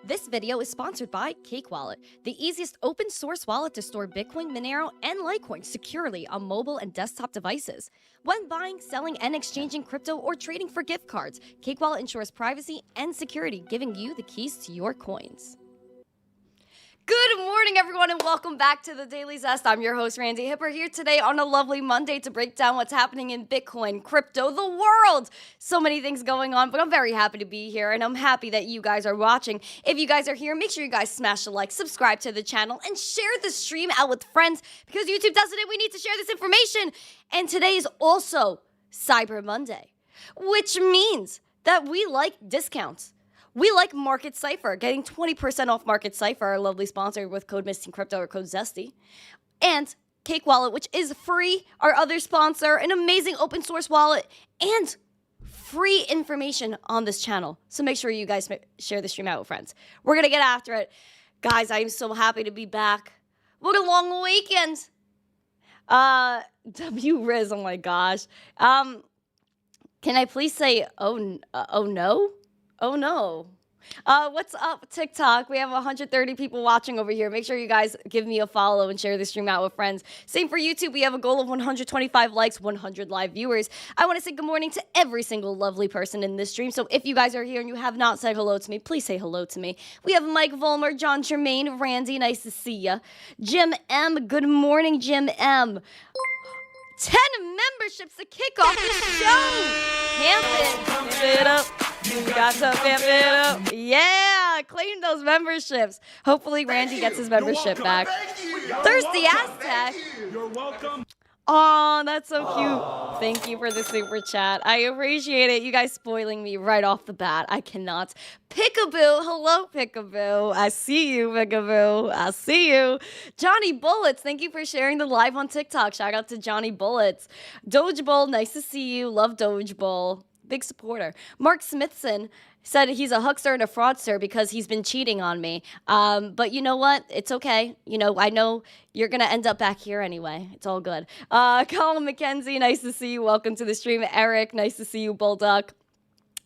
This video is sponsored by Cake Wallet, the easiest open source wallet to store Bitcoin, Monero, and Litecoin securely on mobile and desktop devices. When buying, selling, and exchanging crypto or trading for gift cards, Cake Wallet ensures privacy and security, giving you the keys to your coins. Good morning, everyone, and welcome back to the Daily Zest. I'm your host, Randi Hipper, here today on a lovely Monday to break down what's happening in Bitcoin, crypto, the world. So many things going on, but I'm very happy to be here, and I'm happy that you guys are watching. If you guys are here, make sure you guys smash a like, subscribe to the channel, and share the stream out with friends, because YouTube does it, and we need to share this information. And today is also Cyber Monday, which means that we like discounts. We like Market Cipher, getting 20% off Market Cipher, our lovely sponsor with code missteencrypto or code Zesty. And Cake Wallet, which is free, our other sponsor, an amazing open source wallet, and free information on this channel. So make sure you guys share the stream out with friends. We're going to get after it. Guys, I am so happy to be back. What a long weekend. W-Riz, oh my gosh. Can I please say, oh no? Oh no. What's up, TikTok? We have 130 people watching over here. Make sure you guys give me a follow and share the stream out with friends. Same for YouTube. We have a goal of 125 likes, 100 live viewers. I want to say good morning to every single lovely person in this stream. So if you guys are here and you have not said hello to me, please say hello to me. We have Mike Volmer, John Tremaine, Randy, nice to see ya. Jim M, good morning, Jim M. 10 memberships to kick off the show. Pamp it up. You got to pamp it up. Yeah, claim those memberships. Hopefully Randy gets his membership back. Thirsty Aztec. You're welcome. Oh, that's so cute. Thank you for the super chat. I appreciate it. You guys spoiling me right off the bat. I cannot. Pickaboo. Hello, Pickaboo. I see you, Pickaboo. I see you. Johnny Bullets. Thank you for sharing the live on TikTok. Shout out to Johnny Bullets. Doge Bull. Nice to see you. Love Doge Bull. Big supporter. Mark Smithson said he's a huckster and a fraudster because he's been cheating on me. But you know what? It's okay. You know, I know you're going to end up back here anyway. It's all good. Colin McKenzie, nice to see you. Welcome to the stream. Eric, nice to see you. Bullduck.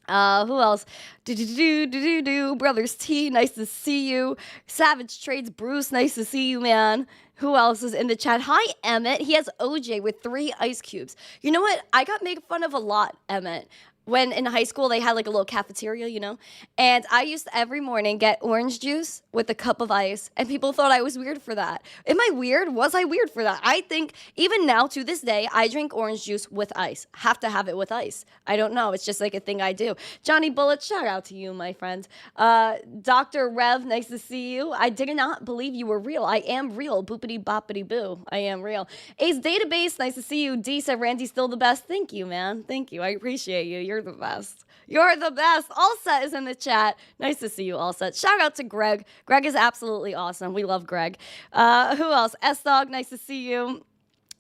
Who else? Brothers T, nice to see you. Savage Trades, Bruce, nice to see you, man. Who else is in the chat? Hi, Emmett. He has OJ with 3 ice cubes. You know what? I got made fun of a lot, Emmett. When in high school, they had like a little cafeteria, you know? And I used to every morning get orange juice with a cup of ice. And people thought I was weird for that. Am I weird? Was I weird for that? I think even now, to this day, I drink orange juice with ice. Have to have it with ice. I don't know. It's just like a thing I do. Johnny Bullet, shout out to you, my friend. Dr. Rev, nice to see you. I did not believe you were real. I am real. Boopity boppity boo. I am real. Ace Database, nice to see you. D said Randy's still the best. Thank you, man. Thank you. I appreciate you. You're the best. You're the best. Allset is in the chat. Nice to see you, Allset. Shout out to Greg. Greg is absolutely awesome. We love Greg. Who else? S-Dog, nice to see you.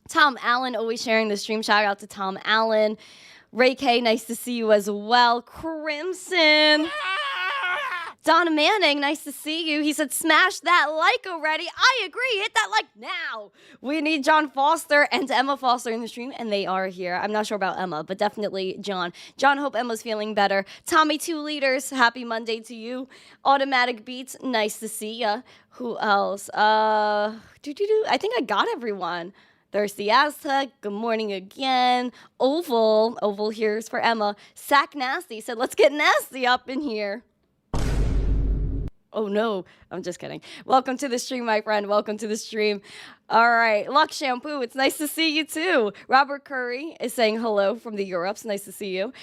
Tom Allen, always sharing the stream. Shout out to Tom Allen. Ray K, nice to see you as well. Crimson. Donna Manning, nice to see you. He said, smash that like already. I agree. Hit that like now. We need John Foster and Emma Foster in the stream, and they are here. I'm not sure about Emma, but definitely John. John, hope Emma's feeling better. Tommy 2 liters, happy Monday to you. Automatic Beats, nice to see ya. Who else? I think I got everyone. Thirsty Aztec, good morning again. Oval here's for Emma. Sack Nasty said, let's get nasty up in here. Oh no, I'm just kidding. Welcome to the stream, my friend. Welcome to the stream. All right, Lux Shampoo, it's nice to see you too. Robert Curry is saying hello from the Europes. Nice to see you.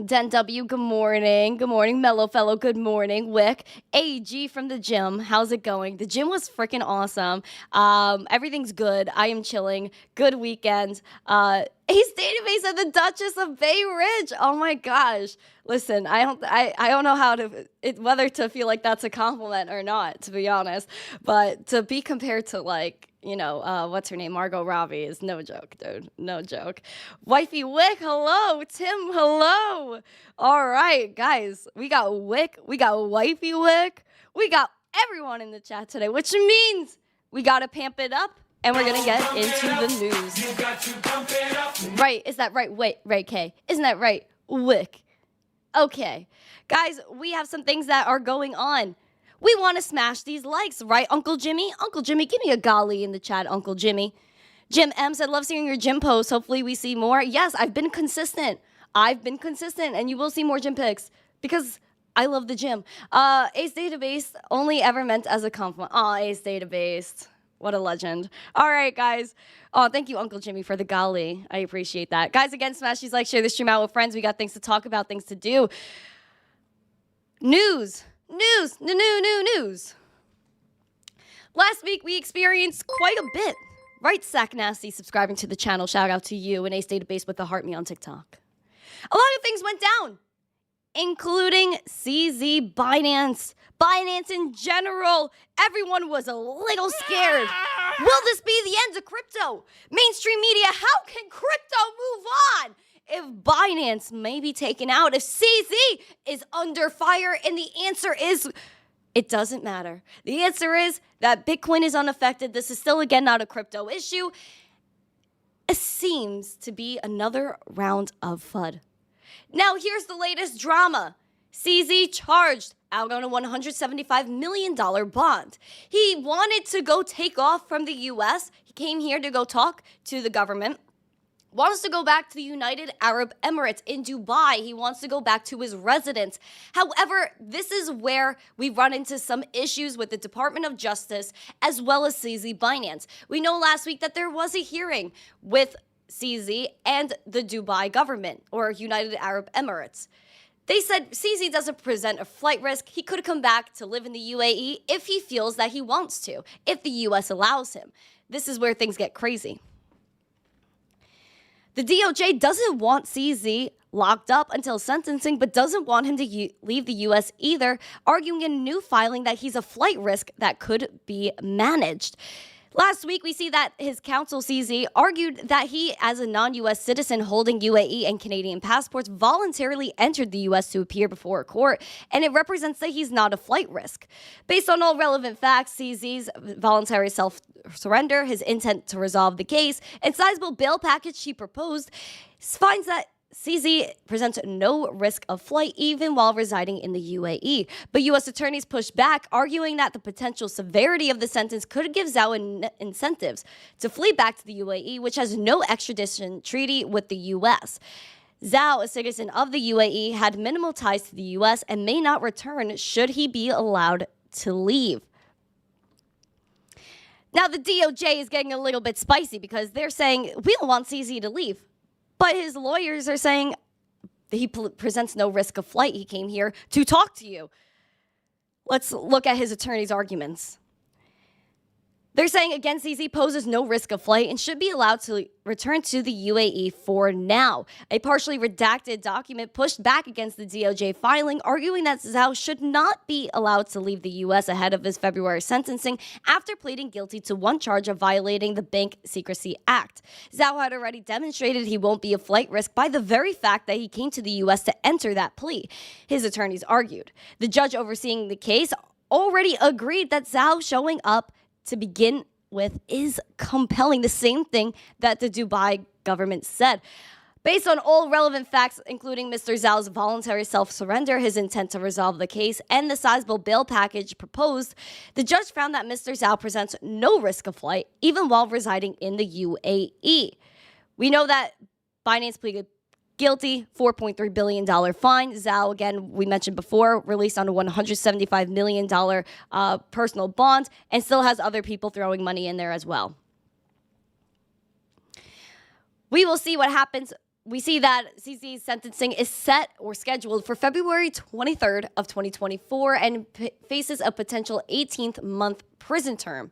Den W, good morning. Good morning, Mellow Fellow, good morning. Wick, AG from the gym. How's it going? The gym was freaking awesome. Everything's good. I am chilling. Good weekend. Ace Database and the Duchess of Bay Ridge. Oh my gosh. Listen, I don't know how to whether to feel like that's a compliment or not, to be honest. But to be compared to like, you know, what's her name? Margot Robbie is no joke, dude. No joke. Wifey Wick, hello. Tim, hello. All right, guys. We got Wick. We got Wifey Wick. We got everyone in the chat today, which means we got to pamp it up. And we're going to get into the news. You got to pump it up. Right. Is that right? Wait, Ray K. Isn't that right? Wick. Okay, guys, we have some things that are going on. We want to smash these likes, right, Uncle Jimmy? Uncle Jimmy, give me a golly in the chat, Uncle Jimmy. Jim M said, love seeing your gym posts. Hopefully we see more. Yes, I've been consistent. And you will see more gym pics because I love the gym. Ace Database only ever meant as a compliment. Aw, Ace Database. What a legend. All right, guys. Oh, thank you, Uncle Jimmy, for the golly. I appreciate that. Guys, again, smash these likes, share this stream out with friends. We got things to talk about, things to do. News. Last week, we experienced quite a bit. Right, Sack Nasty, subscribing to the channel. Shout out to you and Ace Database with the heart me on TikTok. A lot of things went down, including CZ Binance. Binance in general, everyone was a little scared. Will this be the end of crypto? Mainstream media, how can crypto move on if Binance may be taken out, if CZ is under fire? And the answer is, it doesn't matter. The answer is that Bitcoin is unaffected. This is still, again, not a crypto issue. It seems to be another round of FUD. Now, here's the latest drama. CZ charged out on a $175 million bond. He wanted to go take off from the U.S. He came here to go talk to the government. Wants to go back to the United Arab Emirates in Dubai. He wants to go back to his residence. However, this is where we run into some issues with the Department of Justice as well as CZ Binance. We know last week that there was a hearing with CZ and the Dubai government or United Arab Emirates. They said CZ doesn't present a flight risk. He could come back to live in the UAE if he feels that he wants to, if the U.S. allows him. This is where things get crazy. The DOJ doesn't want CZ locked up until sentencing, but doesn't want him to leave the U.S. either, arguing in a new filing that he's a flight risk that could be managed. Last week, we see that his counsel, CZ, argued that he, as a non-U.S. citizen holding UAE and Canadian passports, voluntarily entered the U.S. to appear before a court, and it represents that he's not a flight risk. Based on all relevant facts, CZ's voluntary self-surrender, his intent to resolve the case, and sizable bail package he proposed, finds that CZ presents no risk of flight even while residing in the UAE. But U.S. attorneys pushed back, arguing that the potential severity of the sentence could give Zhao incentives to flee back to the UAE, which has no extradition treaty with the U.S. Zhao, a citizen of the UAE, had minimal ties to the U.S. and may not return should he be allowed to leave. Now, the DOJ is getting a little bit spicy because they're saying, we don't want CZ to leave. But his lawyers are saying he presents no risk of flight. He came here to talk to you. Let's look at his attorney's arguments. They're saying, again, CZ poses no risk of flight and should be allowed to return to the UAE for now. A partially redacted document pushed back against the DOJ filing, arguing that Zhao should not be allowed to leave the U.S. ahead of his February sentencing after pleading guilty to one charge of violating the Bank Secrecy Act. Zhao had already demonstrated he won't be a flight risk by the very fact that he came to the U.S. to enter that plea, his attorneys argued. The judge overseeing the case already agreed that Zhao showing up to begin with is compelling, the same thing that the Dubai government said. Based on all relevant facts, including Mr. Zhao's voluntary self-surrender, his intent to resolve the case, and the sizable bail package proposed, the judge found that Mr. Zhao presents no risk of flight, even while residing in the UAE. We know that Binance pleaded guilty, $4.3 billion fine. Zhao, again, we mentioned before, released on a $175 million personal bond and still has other people throwing money in there as well. We will see what happens. We see that CZ's sentencing is set or scheduled for February 23rd of 2024 and faces a potential 18-month prison term.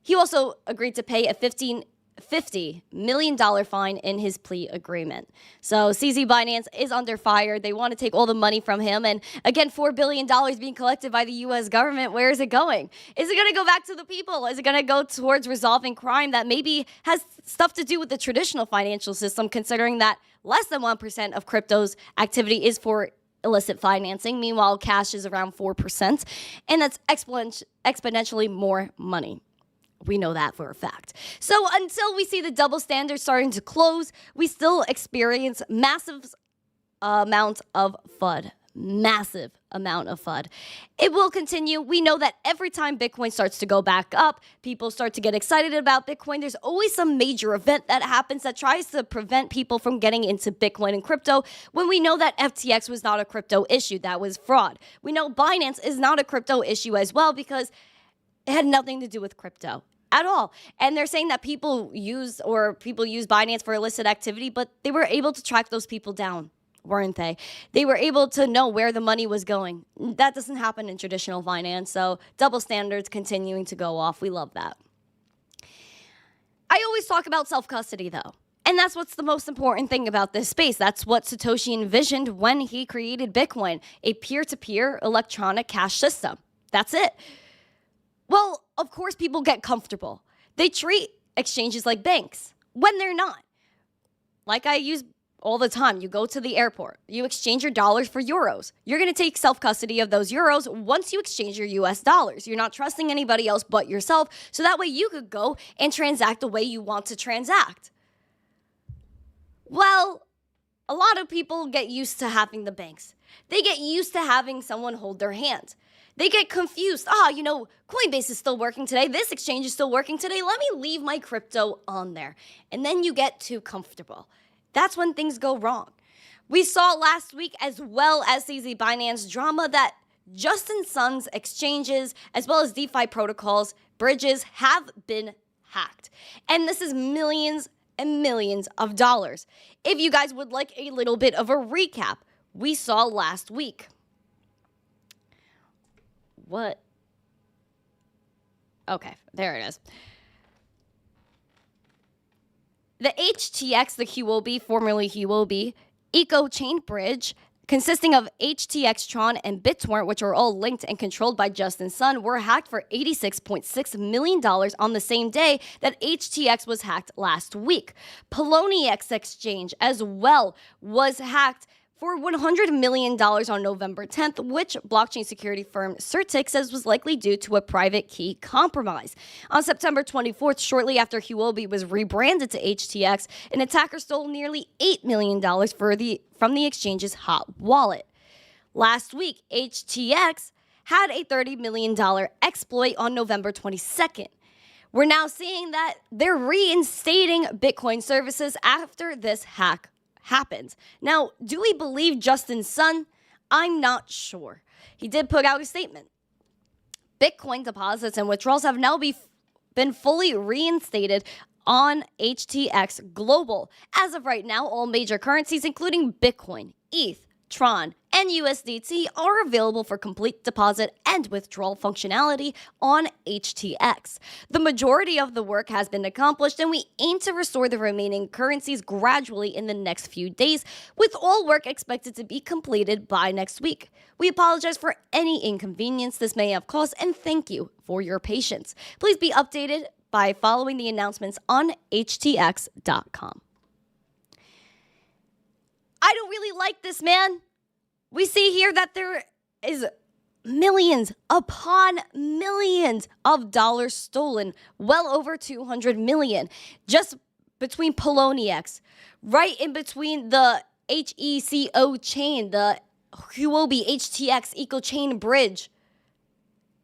He also agreed to pay a $50 million fine in his plea agreement. So CZ Binance is under fire. They want to take all the money from him. And again, $4 billion being collected by the U.S. government. Where is it going? Is it going to go back to the people? Is it going to go towards resolving crime that maybe has stuff to do with the traditional financial system, considering that less than 1% of crypto's activity is for illicit financing? Meanwhile, cash is around 4%. And that's exponentially more money. We know that for a fact. So until we see the double standard starting to close, we still experience massive amount of FUD. Massive amount of FUD. It will continue. We know that every time Bitcoin starts to go back up, people start to get excited about Bitcoin. There's always some major event that happens that tries to prevent people from getting into Bitcoin and crypto, when we know that FTX was not a crypto issue. That was fraud. We know Binance is not a crypto issue as well because it had nothing to do with crypto at all. And they're saying that people use Binance for illicit activity, but they were able to track those people down, weren't they? They were able to know where the money was going. That doesn't happen in traditional finance, so double standards continuing to go off. We love that. I always talk about self-custody, though. And that's what's the most important thing about this space. That's what Satoshi envisioned when he created Bitcoin, a peer-to-peer electronic cash system. That's it. Well, of course, people get comfortable. They treat exchanges like banks when they're not. Like I use all the time, you go to the airport, you exchange your dollars for euros. You're going to take self-custody of those euros once you exchange your US dollars. You're not trusting anybody else but yourself, so that way you could go and transact the way you want to transact. Well, a lot of people get used to having the banks. They get used to having someone hold their hand. They get confused. Coinbase is still working today. This exchange is still working today. Let me leave my crypto on there. And then you get too comfortable. That's when things go wrong. We saw last week, as well as the Binance drama, that Justin Sun's exchanges, as well as DeFi protocols, bridges, have been hacked. And this is millions and millions of dollars. If you guys would like a little bit of a recap, we saw last week. What? Okay, there it is. The HTX, the HUOB, formerly HUOB, EcoChain bridge, consisting of HTX, Tron, and BitTorrent, which are all linked and controlled by Justin Sun, were hacked for $86.6 million on the same day that HTX was hacked last week. Poloniex exchange as well was hacked for $100 million on November 10th, which blockchain security firm Certic says was likely due to a private key compromise. On September 24th, shortly after Huobi was rebranded to HTX, an attacker stole nearly $8 million from the exchange's hot wallet. Last week, HTX had a $30 million exploit on November 22nd. We're now seeing that they're reinstating Bitcoin services after this hack happens. Now, do we believe Justin Sun? I'm not sure. He did put out a statement. Bitcoin deposits and withdrawals have now been fully reinstated on HTX Global. As of right now, all major currencies, including Bitcoin, ETH, Tron, and USDT, are available for complete deposit and withdrawal functionality on HTX. The majority of the work has been accomplished, and we aim to restore the remaining currencies gradually in the next few days, with all work expected to be completed by next week. We apologize for any inconvenience this may have caused, and thank you for your patience. Please be updated by following the announcements on htx.com. I don't really like this, man. We see here that there is millions upon millions of dollars stolen, well over 200 million, just between Poloniex, right in between the HECO chain, the Huobi HTX EcoChain bridge.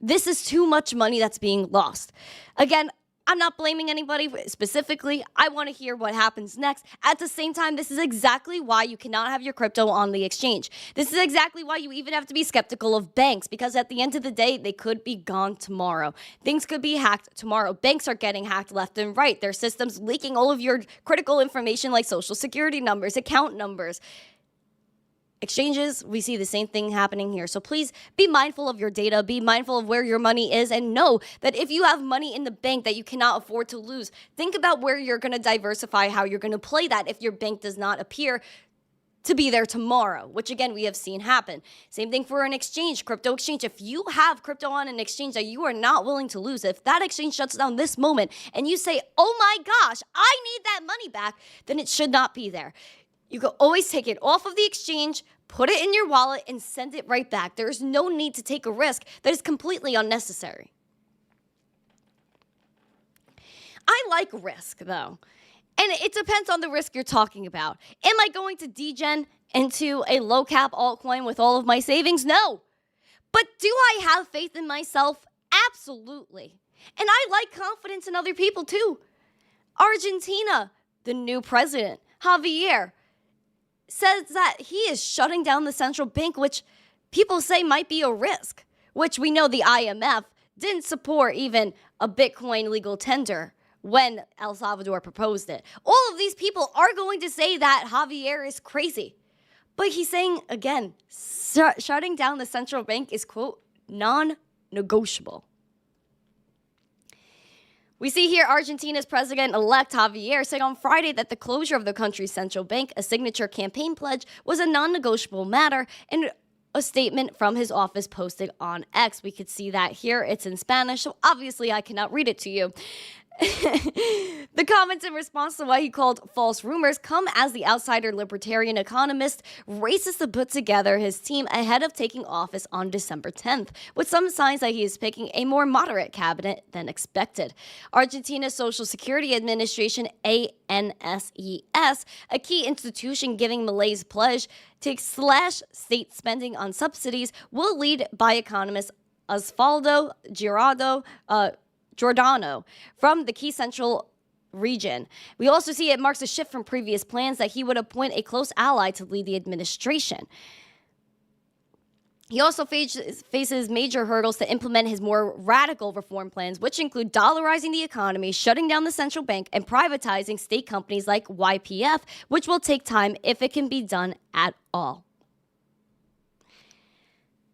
This is too much money that's being lost. Again, I'm not blaming anybody specifically. I want to hear what happens next. At the same time, this is exactly why you cannot have your crypto on the exchange. This is exactly why you even have to be skeptical of banks, because at the end of the day, they could be gone tomorrow. Things could be hacked tomorrow. Banks are getting hacked left and right. Their systems leaking all of your critical information like social security numbers, account numbers. Exchanges, we see the same thing happening here. So please be mindful of your data, be mindful of where your money is, and know that if you have money in the bank that you cannot afford to lose, think about where you're going to diversify, how you're going to play that if your bank does not appear to be there tomorrow, which again, we have seen happen. Same thing for an exchange, crypto exchange. If you have crypto on an exchange that you are not willing to lose, if that exchange shuts down this moment and you say, oh my gosh, I need that money back, then it should not be there. You can always take it off of the exchange, put it in your wallet, and send it right back. There is no need to take a risk that is completely unnecessary. I like risk, though. And it depends on the risk you're talking about. Am I going to degen into a low cap altcoin with all of my savings? No. But do I have faith in myself? Absolutely. And I like confidence in other people too. Argentina, the new president, Javier, says that he is shutting down the central bank, which people say might be a risk, which we know the IMF didn't support even a Bitcoin legal tender when El Salvador proposed it. All of these people are going to say that Javier is crazy. But he's saying, again, shutting down the central bank is, quote, non-negotiable. We see here Argentina's president-elect Javier said on Friday that the closure of the country's central bank, a signature campaign pledge, was a non-negotiable matter, and a statement from his office posted on X. We could see that here. It's in Spanish, so obviously I cannot read it to you. The comments in response to what he called false rumors come as the outsider libertarian economist races to put together his team ahead of taking office on December 10th, with some signs that he is picking a more moderate cabinet than expected. Argentina's Social Security Administration, ANSES, a key institution giving Malay's pledge to slash state spending on subsidies, will lead by economist Osvaldo Giordano from the key central region. We also see it marks a shift from previous plans that he would appoint a close ally to lead the administration. He also faces major hurdles to implement his more radical reform plans, which include dollarizing the economy, shutting down the central bank, and privatizing state companies like YPF, which will take time if it can be done at all.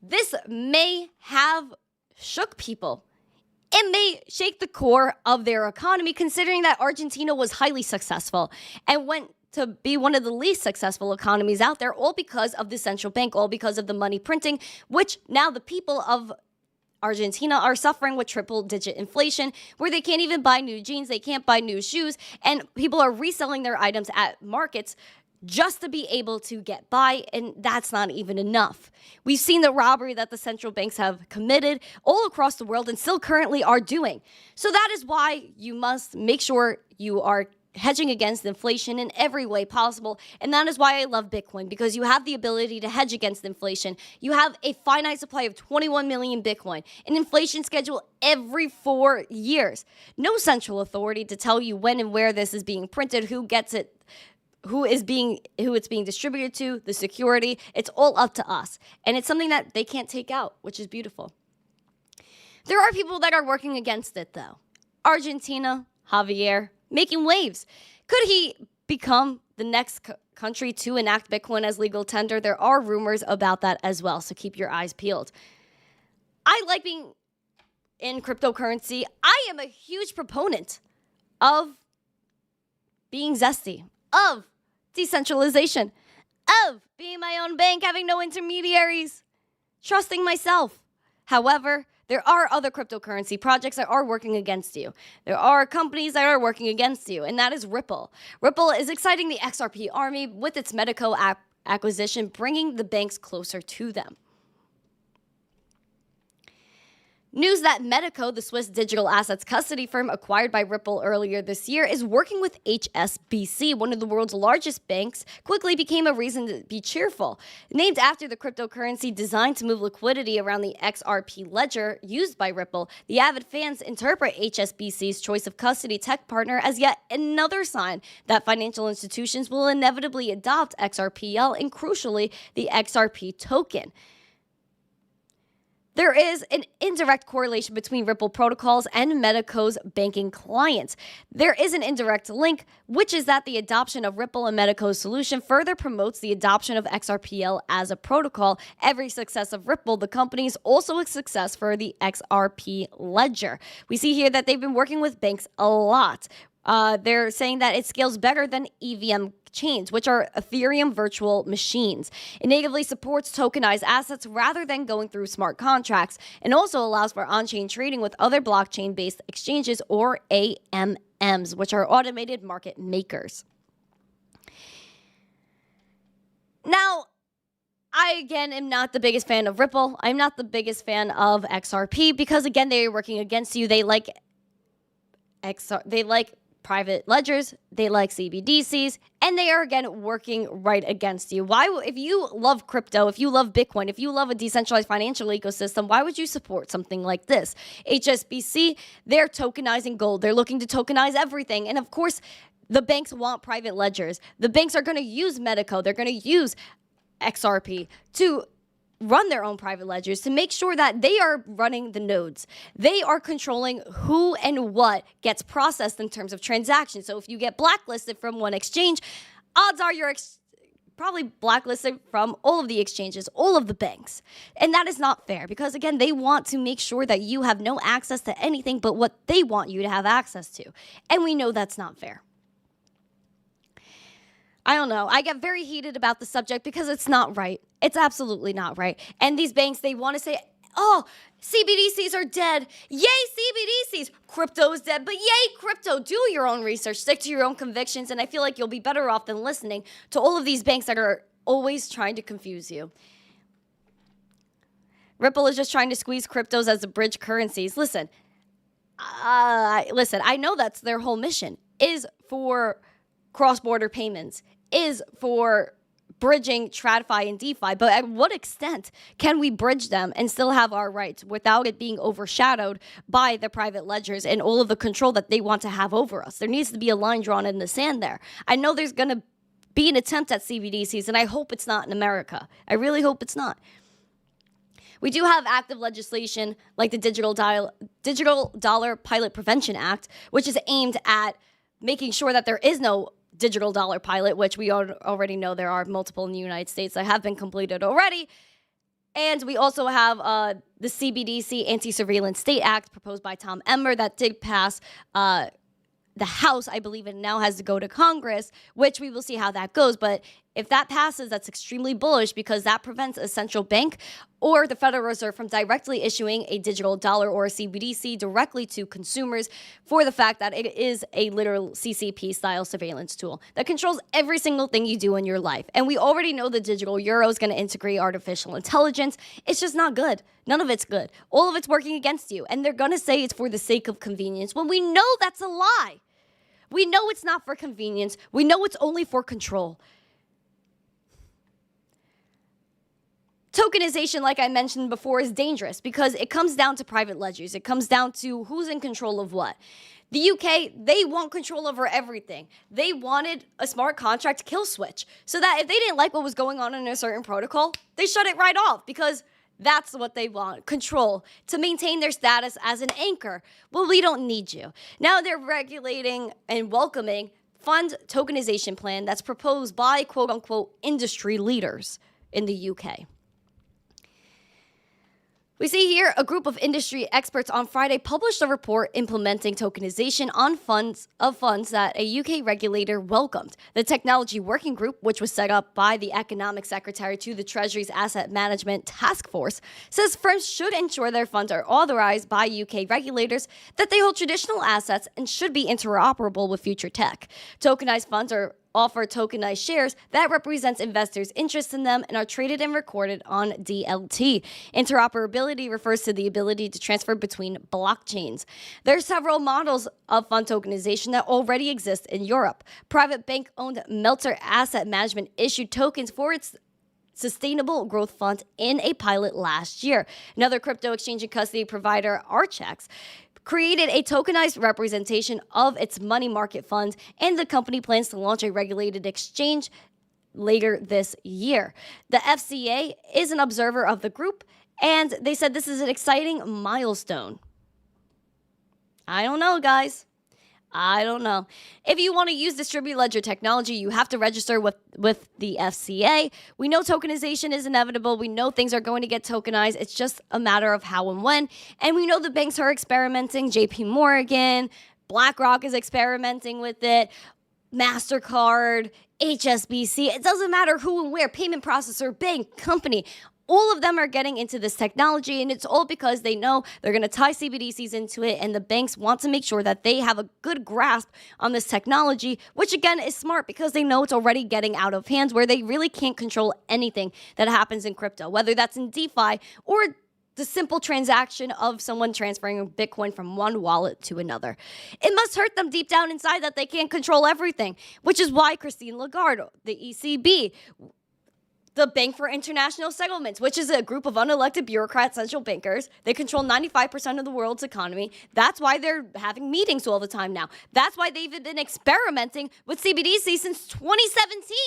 This may have shook people. It may shake the core of their economy, considering that Argentina was highly successful and went to be one of the least successful economies out there, all because of the central bank, all because of the money printing, which now the people of Argentina are suffering with triple-digit inflation, where they can't even buy new jeans, they can't buy new shoes, and people are reselling their items at markets just to be able to get by, and that's not even enough. We've seen the robbery that the central banks have committed all across the world and still currently are doing. So that is why you must make sure you are hedging against inflation in every way possible, and that is why I love Bitcoin, because you have the ability to hedge against inflation. You have a finite supply of 21 million Bitcoin, an inflation schedule every 4 years. No central authority to tell you when and where this is being printed, who gets it, who it's being distributed to, the security. It's all up to us. And it's something that they can't take out, which is beautiful. There are people that are working against it, though. Argentina, Javier, making waves. Could he become the next country to enact Bitcoin as legal tender? There are rumors about that as well, so keep your eyes peeled. I like being in cryptocurrency. I am a huge proponent of being zesty, of decentralization, of being my own bank, having no intermediaries, trusting myself. However, there are other cryptocurrency projects that are working against you. There are companies that are working against you, and that is Ripple. Ripple is exciting the XRP army with its Metaco acquisition, bringing the banks closer to them. News that Metaco, the Swiss digital assets custody firm acquired by Ripple earlier this year, is working with HSBC, one of the world's largest banks, quickly became a reason to be cheerful. Named after the cryptocurrency designed to move liquidity around the XRP ledger used by Ripple, the avid fans interpret HSBC's choice of custody tech partner as yet another sign that financial institutions will inevitably adopt XRPL and, crucially, the XRP token. There is an indirect correlation between Ripple protocols and Metaco's banking clients. There is an indirect link, which is that the adoption of Ripple and Metaco's solution further promotes the adoption of XRPL as a protocol. Every success of Ripple, the company, is also a success for the XRP ledger. We see here that they've been working with banks a lot. They're saying that it scales better than EVM chains, which are Ethereum virtual machines. It natively supports tokenized assets rather than going through smart contracts, and also allows for on-chain trading with other blockchain-based exchanges, or AMMs, which are automated market makers. Now, I, again, am not the biggest fan of Ripple. I'm not the biggest fan of XRP because, again, they are working against you. They like private ledgers, they like CBDCs, and they are again working right against you. If you love crypto, if you love Bitcoin, if you love a decentralized financial ecosystem, why would you support something like this? HSBC, they're tokenizing gold. They're looking to tokenize everything. And of course, the banks want private ledgers. The banks are going to use Medico. They're going to use XRP to run their own private ledgers to make sure that they are running the nodes. They are controlling who and what gets processed in terms of transactions. So if you get blacklisted from one exchange, odds are you're probably blacklisted from all of the exchanges, all of the banks. And that is not fair because, again, they want to make sure that you have no access to anything but what they want you to have access to. And we know that's not fair. I don't know. I get very heated about the subject because it's not right. It's absolutely not right. And these banks, they want to say, oh, CBDCs are dead. Yay, CBDCs. Crypto is dead, but yay, crypto. Do your own research. Stick to your own convictions. And I feel like you'll be better off than listening to all of these banks that are always trying to confuse you. Ripple is just trying to squeeze cryptos as the bridge currencies. Listen, I know that's their whole mission, is for cross-border payments, is for bridging TradFi and DeFi, but at what extent can we bridge them and still have our rights without it being overshadowed by the private ledgers and all of the control that they want to have over us? There needs to be a line drawn in the sand there. I know there's going to be an attempt at CBDCs, and I hope it's not in America. I really hope it's not. We do have active legislation like the Digital Dollar Pilot Prevention Act, which is aimed at making sure that there is no digital dollar pilot, which we already know there are multiple in the United States that have been completed already. And we also have the CBDC Anti-Surveillance State Act proposed by Tom Emmer that did pass the House, I believe, and now has to go to Congress, which we will see how that goes. But if that passes, that's extremely bullish because that prevents a central bank or the Federal Reserve from directly issuing a digital dollar or a CBDC directly to consumers for the fact that it is a literal CCP-style surveillance tool that controls every single thing you do in your life. And we already know the digital euro is going to integrate artificial intelligence. It's just not good. None of it's good. All of it's working against you. And they're going to say it's for the sake of convenience when we know that's a lie. We know it's not for convenience. We know it's only for control. Tokenization, like I mentioned before, is dangerous because it comes down to private ledgers. It comes down to who's in control of what. The UK, they want control over everything. They wanted a smart contract kill switch so that if they didn't like what was going on in a certain protocol, they shut it right off because that's what they want, control, to maintain their status as an anchor. Well, we don't need you. Now they're regulating and welcoming fund tokenization plan that's proposed by quote-unquote industry leaders in the UK. We see here a group of industry experts on Friday published a report implementing tokenization on funds that a UK regulator welcomed. The technology working group, which was set up by the economic secretary to the Treasury's Asset Management Task Force, says firms should ensure their funds are authorized by UK regulators, that they hold traditional assets, and should be interoperable with future tech. Tokenized funds offer tokenized shares that represents investors' interest in them and are traded and recorded on DLT. Interoperability refers to the ability to transfer between blockchains. There are several models of fund tokenization that already exist in Europe. Private bank-owned Melter Asset Management issued tokens for its Sustainable Growth Fund in a pilot last year. Another crypto exchange and custody provider, Archex, created a tokenized representation of its money market funds, and the company plans to launch a regulated exchange later this year. The FCA is an observer of the group, and they said this is an exciting milestone. I don't know, guys. I don't know. If you want to use distributed ledger technology, you have to register with the FCA. We know tokenization is inevitable. We know things are going to get tokenized. It's just a matter of how and when. And we know the banks are experimenting. JP Morgan, BlackRock is experimenting with it. MasterCard, HSBC. It doesn't matter who and where. Payment processor, bank, company. All of them are getting into this technology, and it's all because they know they're going to tie CBDCs into it, and the banks want to make sure that they have a good grasp on this technology, which again is smart because they know it's already getting out of hands where they really can't control anything that happens in crypto, whether that's in DeFi or the simple transaction of someone transferring Bitcoin from one wallet to another. It must hurt them deep down inside that they can't control everything, which is why Christine Lagarde, the ECB, the Bank for International Settlements, which is a group of unelected bureaucrats, central bankers. They control 95% of the world's economy. That's why they're having meetings all the time now. That's why they've been experimenting with CBDC since 2017.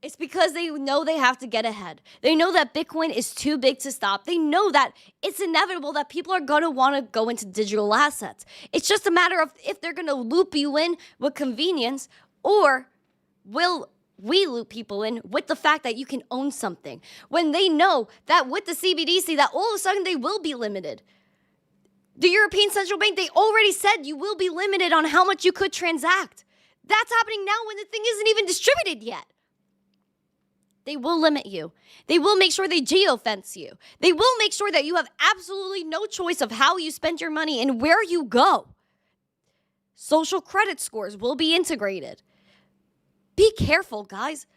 It's because they know they have to get ahead. They know that Bitcoin is too big to stop. They know that it's inevitable that people are going to want to go into digital assets. It's just a matter of if they're going to loop you in with convenience, or will we loop people in with the fact that you can own something, when they know that with the CBDC that all of a sudden they will be limited. The European Central Bank, they already said you will be limited on how much you could transact. That's happening now when the thing isn't even distributed yet. They will limit you. They will make sure they geofence you. They will make sure that you have absolutely no choice of how you spend your money and where you go. Social credit scores will be integrated. Be careful, guys.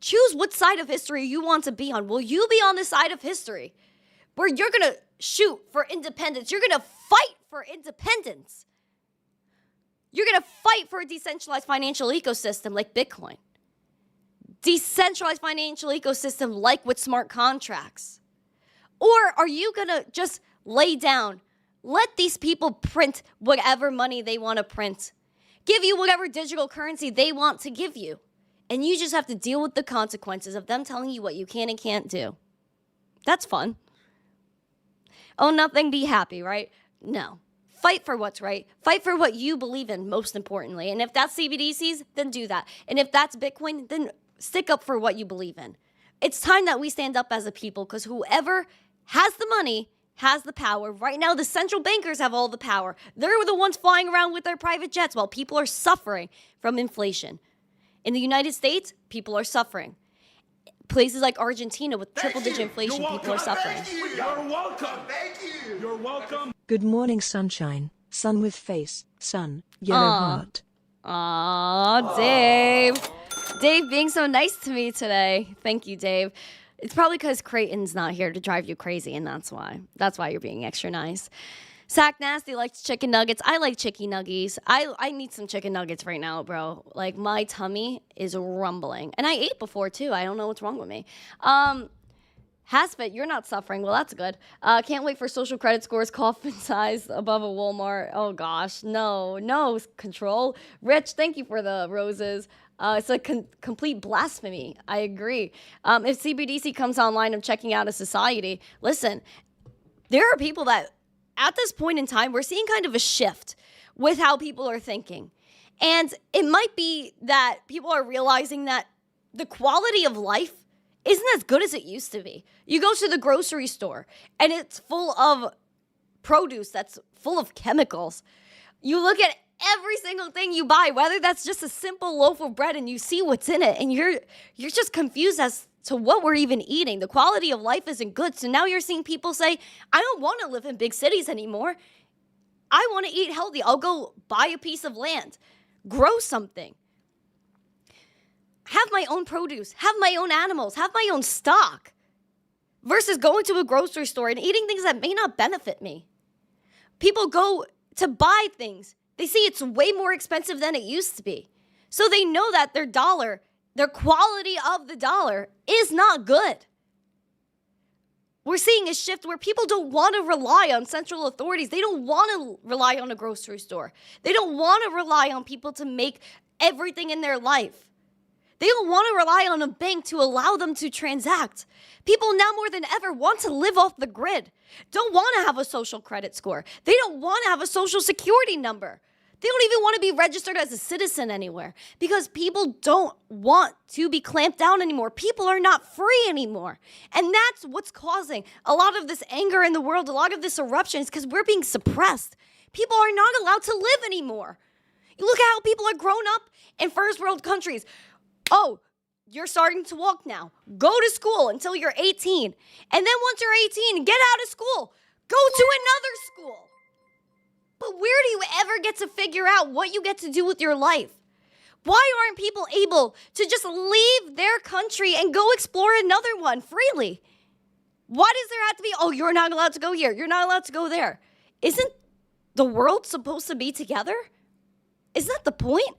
Choose what side of history you want to be on. Will you be on the side of history where you're going to shoot for independence? You're going to fight for independence. You're going to fight for a decentralized financial ecosystem like Bitcoin. Decentralized financial ecosystem like with smart contracts? Or are you going to just lay down, let these people print whatever money they want to print, give you whatever digital currency they want to give you, and you just have to deal with the consequences of them telling you what you can and can't do? That's fun. Oh, nothing, be happy, right? No. Fight for what's right. Fight for what you believe in, most importantly. And if that's CBDCs, then do that. And if that's Bitcoin, then stick up for what you believe in. It's time that we stand up as a people, because whoever has the money has the power. Right now, the central bankers have all the power. They're the ones flying around with their private jets while people are suffering from inflation. In the United States, people are suffering. Places like Argentina with triple-digit inflation, people are suffering. You're welcome. Thank you. You're welcome. Good morning, sunshine. Sun with face. Sun. Yellow heart. Aw, Dave. Dave being so nice to me today. Thank you, Dave. It's probably because Creighton's not here to drive you crazy, and that's why. That's why you're being extra nice. Sack Nasty likes chicken nuggets. I like chicken nuggies. I need some chicken nuggets right now, bro. Like, my tummy is rumbling. And I ate before, too. I don't know what's wrong with me. Hasfit, you're not suffering. Well, that's good. Can't wait for social credit scores coffin size above a Walmart. Oh, gosh. No, control. Rich, thank you for the roses. It's a complete blasphemy. I agree. If CBDC comes online, I'm checking out a society. Listen, there are people that, at this point in time, we're seeing kind of a shift with how people are thinking. And it might be that people are realizing that the quality of life isn't as good as it used to be. You go to the grocery store, and it's full of produce that's full of chemicals. You look at every single thing you buy, whether that's just a simple loaf of bread, and you see what's in it, and you're just confused as to what we're even eating. The quality of life isn't good. So now you're seeing people say, I don't want to live in big cities anymore. I want to eat healthy. I'll go buy a piece of land, grow something, have my own produce, have my own animals, have my own stock, versus going to a grocery store and eating things that may not benefit me. People go to buy things. They see it's way more expensive than it used to be. So they know that their dollar, their quality of the dollar is not good. We're seeing a shift where people don't want to rely on central authorities. They don't want to rely on a grocery store. They don't want to rely on people to make everything in their life. They don't want to rely on a bank to allow them to transact. People now more than ever want to live off the grid, don't want to have a social credit score. They don't want to have a social security number. They don't even want to be registered as a citizen anywhere, because people don't want to be clamped down anymore. People are not free anymore. And that's what's causing a lot of this anger in the world, a lot of this eruption, is because we're being suppressed. People are not allowed to live anymore. You look at how people are grown up in first world countries. Oh, you're starting to walk now. Go to school until you're 18. And then once you're 18, get out of school. Go to another school. But where do you ever get to figure out what you get to do with your life? Why aren't people able to just leave their country and go explore another one freely? Why does there have to be, oh, you're not allowed to go here, you're not allowed to go there? Isn't the world supposed to be together? Isn't that the point?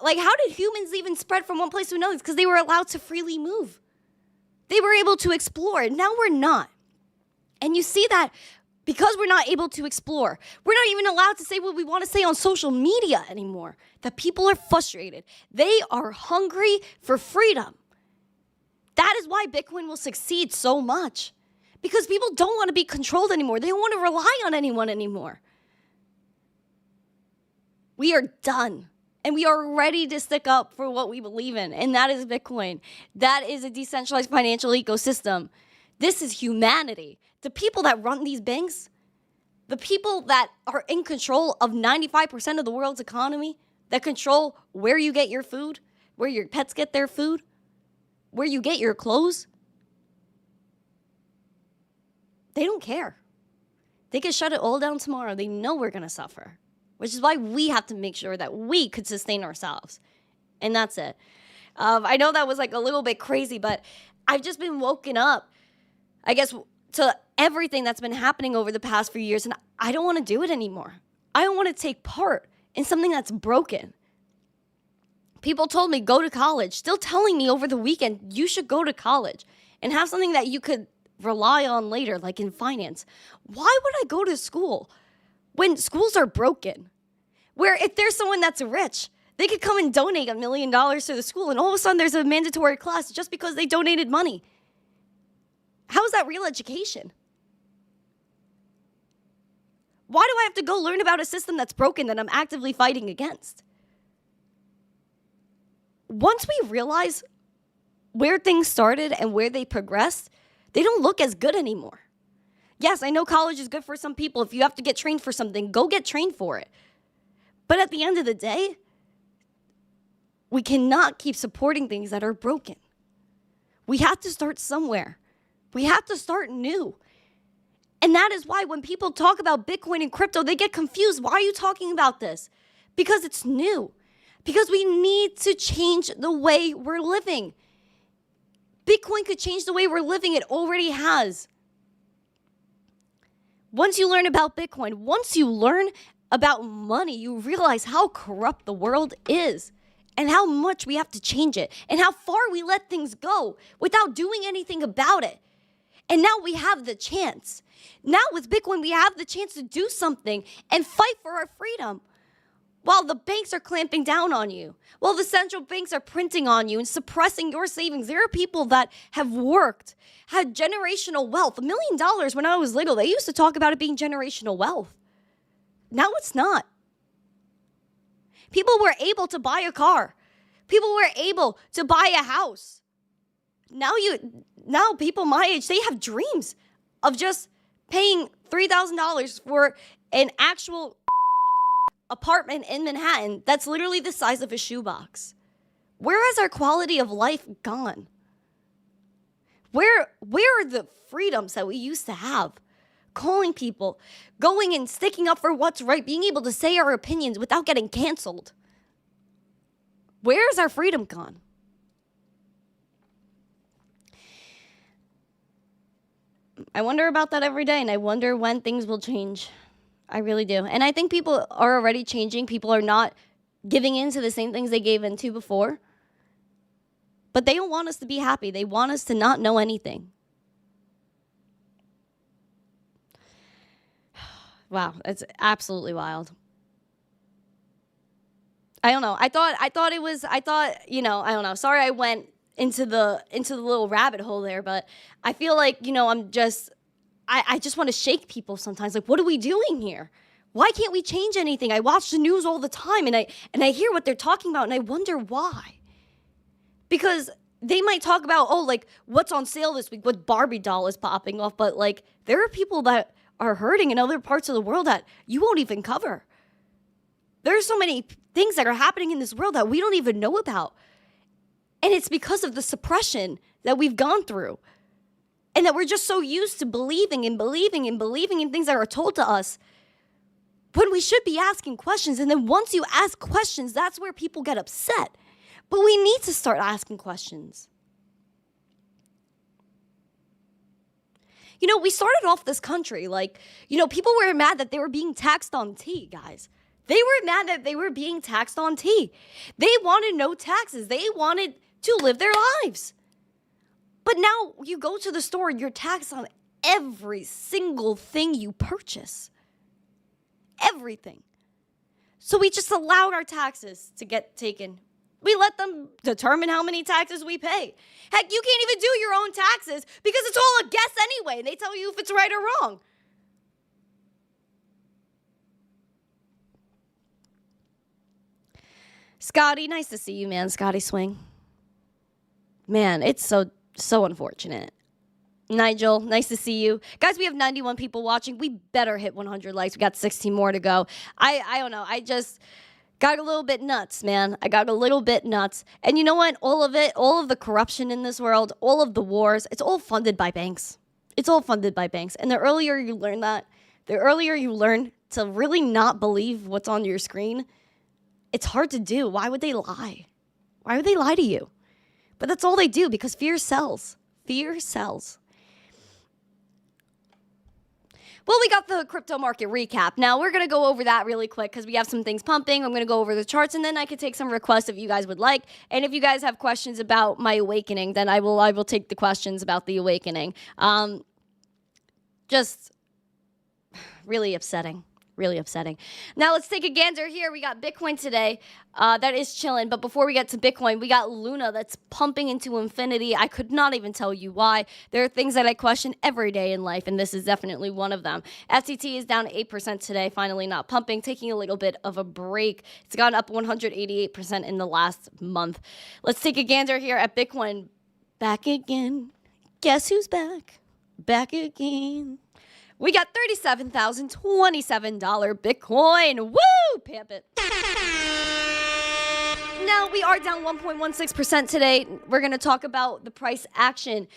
Like, how did humans even spread from one place to another? It's because they were allowed to freely move. They were able to explore. Now we're not. And you see that because we're not able to explore. We're not even allowed to say what we want to say on social media anymore. That people are frustrated. They are hungry for freedom. That is why Bitcoin will succeed so much. Because people don't want to be controlled anymore. They don't want to rely on anyone anymore. We are done. And we are ready to stick up for what we believe in. And that is Bitcoin. That is a decentralized financial ecosystem. This is humanity. The people that run these banks, the people that are in control of 95% of the world's economy, that control where you get your food, where your pets get their food, where you get your clothes, they don't care. They can shut it all down tomorrow. They know we're going to suffer, which is why we have to make sure that we could sustain ourselves. And that's it. I know that was like a little bit crazy, but I've just been woken up, I guess, to everything that's been happening over the past few years, and I don't want to do it anymore. I don't want to take part in something that's broken. People told me, go to college, still telling me over the weekend, you should go to college and have something that you could rely on later, like in finance. Why would I go to school when schools are broken? Where if there's someone that's rich, they could come and donate $1 million to the school, and all of a sudden there's a mandatory class just because they donated money. How is that real education? Why do I have to go learn about a system that's broken that I'm actively fighting against? Once we realize where things started and where they progressed, they don't look as good anymore. Yes, I know college is good for some people. If you have to get trained for something, go get trained for it. But at the end of the day, we cannot keep supporting things that are broken. We have to start somewhere. We have to start new. And that is why when people talk about Bitcoin and crypto, they get confused. Why are you talking about this? Because it's new. Because we need to change the way we're living. Bitcoin could change the way we're living. It already has. Once you learn about Bitcoin, once you learn about money, you realize how corrupt the world is and how much we have to change it and how far we let things go without doing anything about it. And now we have the chance. Now with Bitcoin, we have the chance to do something and fight for our freedom. While the banks are clamping down on you, while the central banks are printing on you and suppressing your savings, there are people that have worked, had generational wealth. $1 million when I was little, they used to talk about it being generational wealth. Now it's not. People were able to buy a car. People were able to buy a house. Now people my age, they have dreams of just paying $3,000 for an actual apartment in Manhattan that's literally the size of a shoebox. Where has our quality of life gone? Where are the freedoms that we used to have? Calling people, going and sticking up for what's right, being able to say our opinions without getting canceled. Where is our freedom gone? I wonder about that every day, and I wonder when things will change. I really do. And I think people are already changing. People are not giving in to the same things they gave into before. But they don't want us to be happy. They want us to not know anything. Wow, it's absolutely wild. I don't know. I thought, I don't know. Sorry I went into the little rabbit hole there, but I feel like, I just want to shake people sometimes. Like, what are we doing here? Why can't we change anything? I watch the news all the time and I hear what they're talking about and I wonder why. Because they might talk about, what's on sale this week, what Barbie doll is popping off, but there are people that are hurting in other parts of the world that you won't even cover. There are so many things that are happening in this world that we don't even know about. And it's because of the suppression that we've gone through. And that we're just so used to believing in things that are told to us when we should be asking questions. And then once you ask questions, that's where people get upset. But we need to start asking questions. We started off this country like, people were mad that they were being taxed on tea, guys. They were mad that they were being taxed on tea. They wanted no taxes. They wanted to live their lives. But now you go to the store and you're taxed on every single thing you purchase. Everything. So we just allowed our taxes to get taken. We let them determine how many taxes we pay. Heck, you can't even do your own taxes because it's all a guess anyway. And they tell you if it's right or wrong. Scotty, nice to see you, man. Scotty Swing. Man, it's so unfortunate. Nigel, nice to see you. Guys, we have 91 people watching. We better hit 100 likes. We got 16 more to go. I don't know. I just got a little bit nuts, man. I got a little bit nuts. And you know what? All of it, all of the corruption in this world, all of the wars, it's all funded by banks. It's all funded by banks. And the earlier you learn that, the earlier you learn to really not believe what's on your screen, it's hard to do. Why would they lie? Why would they lie to you? But that's all they do because fear sells. Fear sells. Well, we got the crypto market recap. Now, we're going to go over that really quick because we have some things pumping. I'm going to go over the charts, and then I can take some requests if you guys would like. And if you guys have questions about my awakening, then I will take the questions about the awakening. Just really upsetting. Really upsetting. Now, let's take a gander here. We got Bitcoin today. That is chilling. But before we get to Bitcoin, we got Luna that's pumping into infinity. I could not even tell you why. There are things that I question every day in life, and this is definitely one of them. FTT is down 8% today, finally not pumping, taking a little bit of a break. It's gone up 188% in the last month. Let's take a gander here at Bitcoin. Back again. Guess who's back? Back again. We got $37,027 Bitcoin. Woo! Pamp it. Now, we are down 1.16% today. We're going to talk about the price action.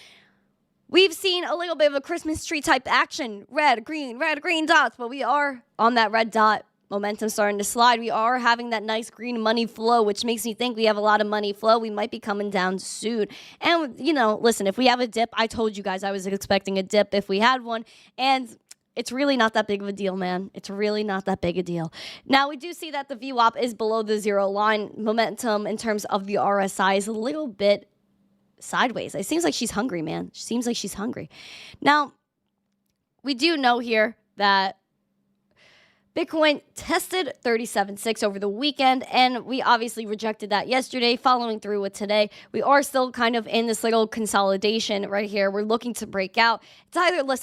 We've seen a little bit of a Christmas tree type action. Red, green dots. But we are on that red dot. Momentum starting to slide. We are having that nice green money flow, which makes me think we have a lot of money flow. We might be coming down soon. And, listen, if we have a dip, I told you guys I was expecting a dip if we had one. And it's really not that big of a deal, man. It's really not that big a deal. Now, we do see that the VWAP is below the zero line. Momentum in terms of the RSI is a little bit sideways. It seems like she's hungry, man. She seems like she's hungry. Now, we do know here that Bitcoin tested 37.6 over the weekend, and we obviously rejected that yesterday, following through with today. We are still kind of in this little consolidation right here. We're looking to break out. It's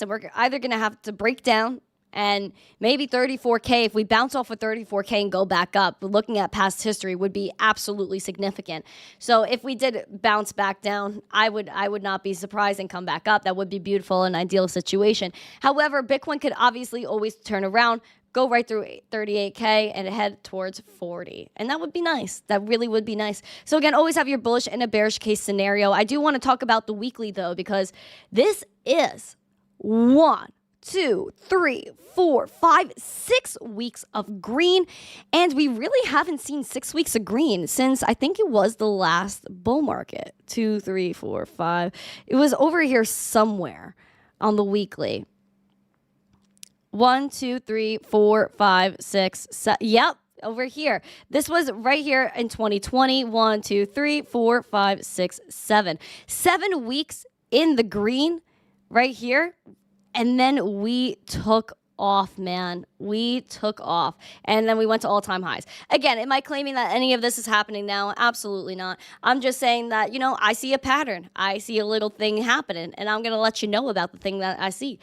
we're either going to have to break down and maybe 34K. If we bounce off of 34K and go back up, looking at past history would be absolutely significant. So if we did bounce back down, I would not be surprised and come back up. That would be beautiful, an ideal situation. However, Bitcoin could obviously always turn around, go right through 38K and head towards 40. And that would be nice. That really would be nice. So again, always have your bullish and a bearish case scenario. I do want to talk about the weekly though, because this is 1, 2, 3, 4, 5, 6 weeks of green. And we really haven't seen 6 weeks of green since I think it was the last bull market. 2, 3, 4, 5. It was over here somewhere on the weekly. 1, 2, 3, 4, 5, 6, 7. Yep, over here. This was right here in 2020. 1, 2, 3, 4, 5, 6, 7. 7 weeks in the green right here. And then we took off, man. We took off. And then we went to all-time highs. Again, am I claiming that any of this is happening now? Absolutely not. I'm just saying that, I see a pattern. I see a little thing happening. And I'm going to let you know about the thing that I see.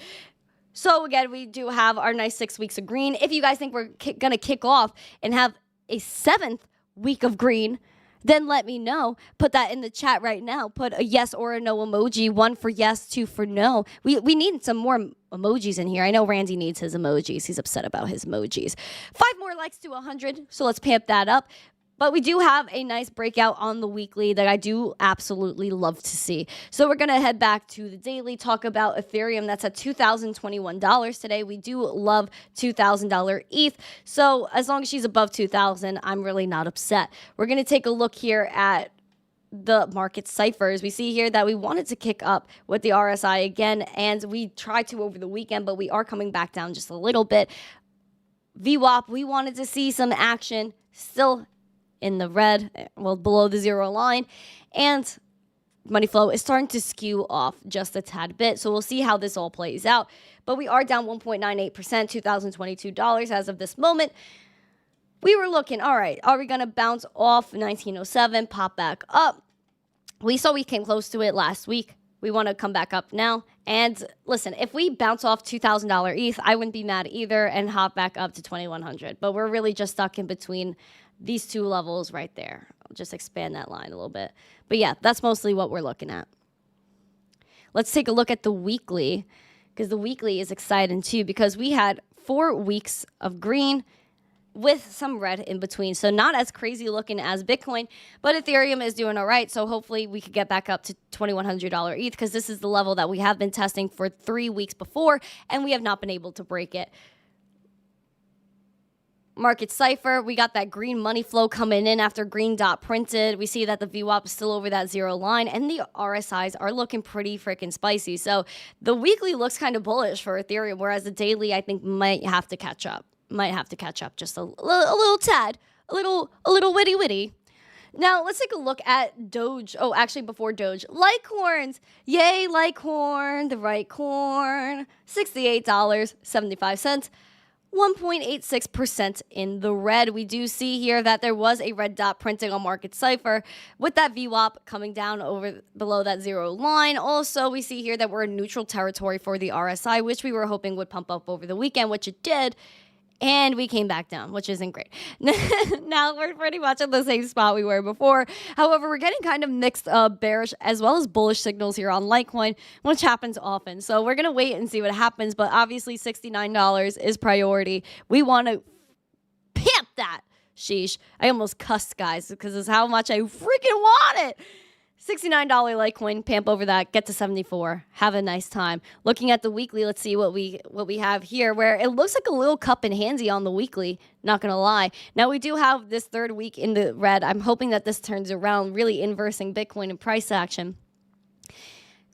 So again, we do have our nice 6 weeks of green. If you guys think we're going to kick off and have a 7th week of green, then let me know. Put that in the chat right now. Put a yes or a no emoji. 1 for yes, 2 for no. We need some more emojis in here. I know Randy needs his emojis. He's upset about his emojis. 5 more likes to 100. So let's pamp that up. But we do have a nice breakout on the weekly that I do absolutely love to see. So we're going to head back to the daily, talk about Ethereum. That's at $2,021 today. We do love $2,000 ETH. So as long as she's above $2,000, I'm really not upset. We're going to take a look here at the market ciphers. We see here that we wanted to kick up with the RSI again, and we tried to over the weekend, but we are coming back down just a little bit. VWAP, we wanted to see some action, still in the red, well, below the zero line, and money flow is starting to skew off just a tad bit. So we'll see how this all plays out. But we are down 1.98%, $2,022 as of this moment. We were looking, all right, are we going to bounce off 1907, pop back up? We saw we came close to it last week. We want to come back up now. And listen, if we bounce off $2,000 ETH, I wouldn't be mad either and hop back up to 2,100. But we're really just stuck in between these two levels right there. I'll just expand that line a little bit. But yeah, that's mostly what we're looking at. Let's take a look at the weekly, because the weekly is exciting too, because we had 4 weeks of green with some red in between. So not as crazy looking as Bitcoin, but Ethereum is doing all right. So hopefully we could get back up to $2,100 ETH, because this is the level that we have been testing for 3 weeks before, and we have not been able to break it. Market Cipher, we got that green money flow coming in after green dot printed. We see that the VWAP is still over that zero line, and the RSIs are looking pretty freaking spicy. So the weekly looks kind of bullish for Ethereum, whereas the daily, I think, might have to catch up. Might have to catch up just a little tad, a little witty. Now, let's take a look at Doge. Oh, actually, before Doge, Litecoins. Yay, Litecoin, the right corn. $68.75. 1.86% in the red. We do see here that there was a red dot printing on Market Cipher with that VWAP coming down over below that zero line. Also, we see here that we're in neutral territory for the RSI, which we were hoping would pump up over the weekend, which it did. And we came back down, which isn't great. Now we're pretty much at the same spot we were before. However, we're getting kind of mixed bearish as well as bullish signals here on Litecoin, which happens often. So we're going to wait and see what happens. But obviously, $69 is priority. We want to pimp that. Sheesh. I almost cussed, guys, because it's how much I freaking want it. $69 Litecoin, pamp over that, get to 74. Have a nice time. Looking at the weekly, let's see what we have here, where it looks like a little cup and handsy on the weekly, not going to lie. Now, we do have this third week in the red. I'm hoping that this turns around, really inversing Bitcoin and price action.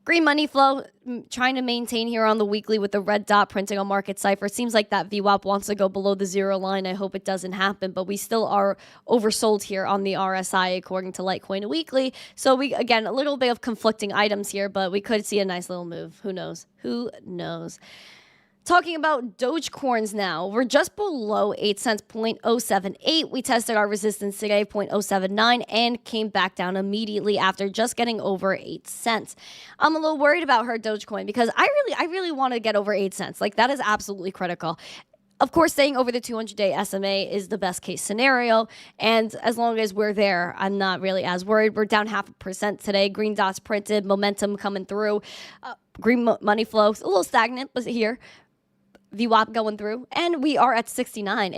Green money flow, trying to maintain here on the weekly with the red dot printing on Market Cipher. Seems like that VWAP wants to go below the zero line. I hope it doesn't happen, but we still are oversold here on the RSI according to Litecoin Weekly. So we, again, a little bit of conflicting items here, but we could see a nice little move. Who knows? Who knows? Talking about Dogecoins now, we're just below 8 cents, 0.078. We tested our resistance today, 0.079, and came back down immediately after just getting over 8 cents. I'm a little worried about her Dogecoin because I really want to get over 8 cents. Like, that is absolutely critical. Of course, staying over the 200-day SMA is the best case scenario, and as long as we're there, I'm not really as worried. We're down 0.5% today. Green dots printed, momentum coming through. Green money flow, a little stagnant, but here. VWAP going through, and we are at 69,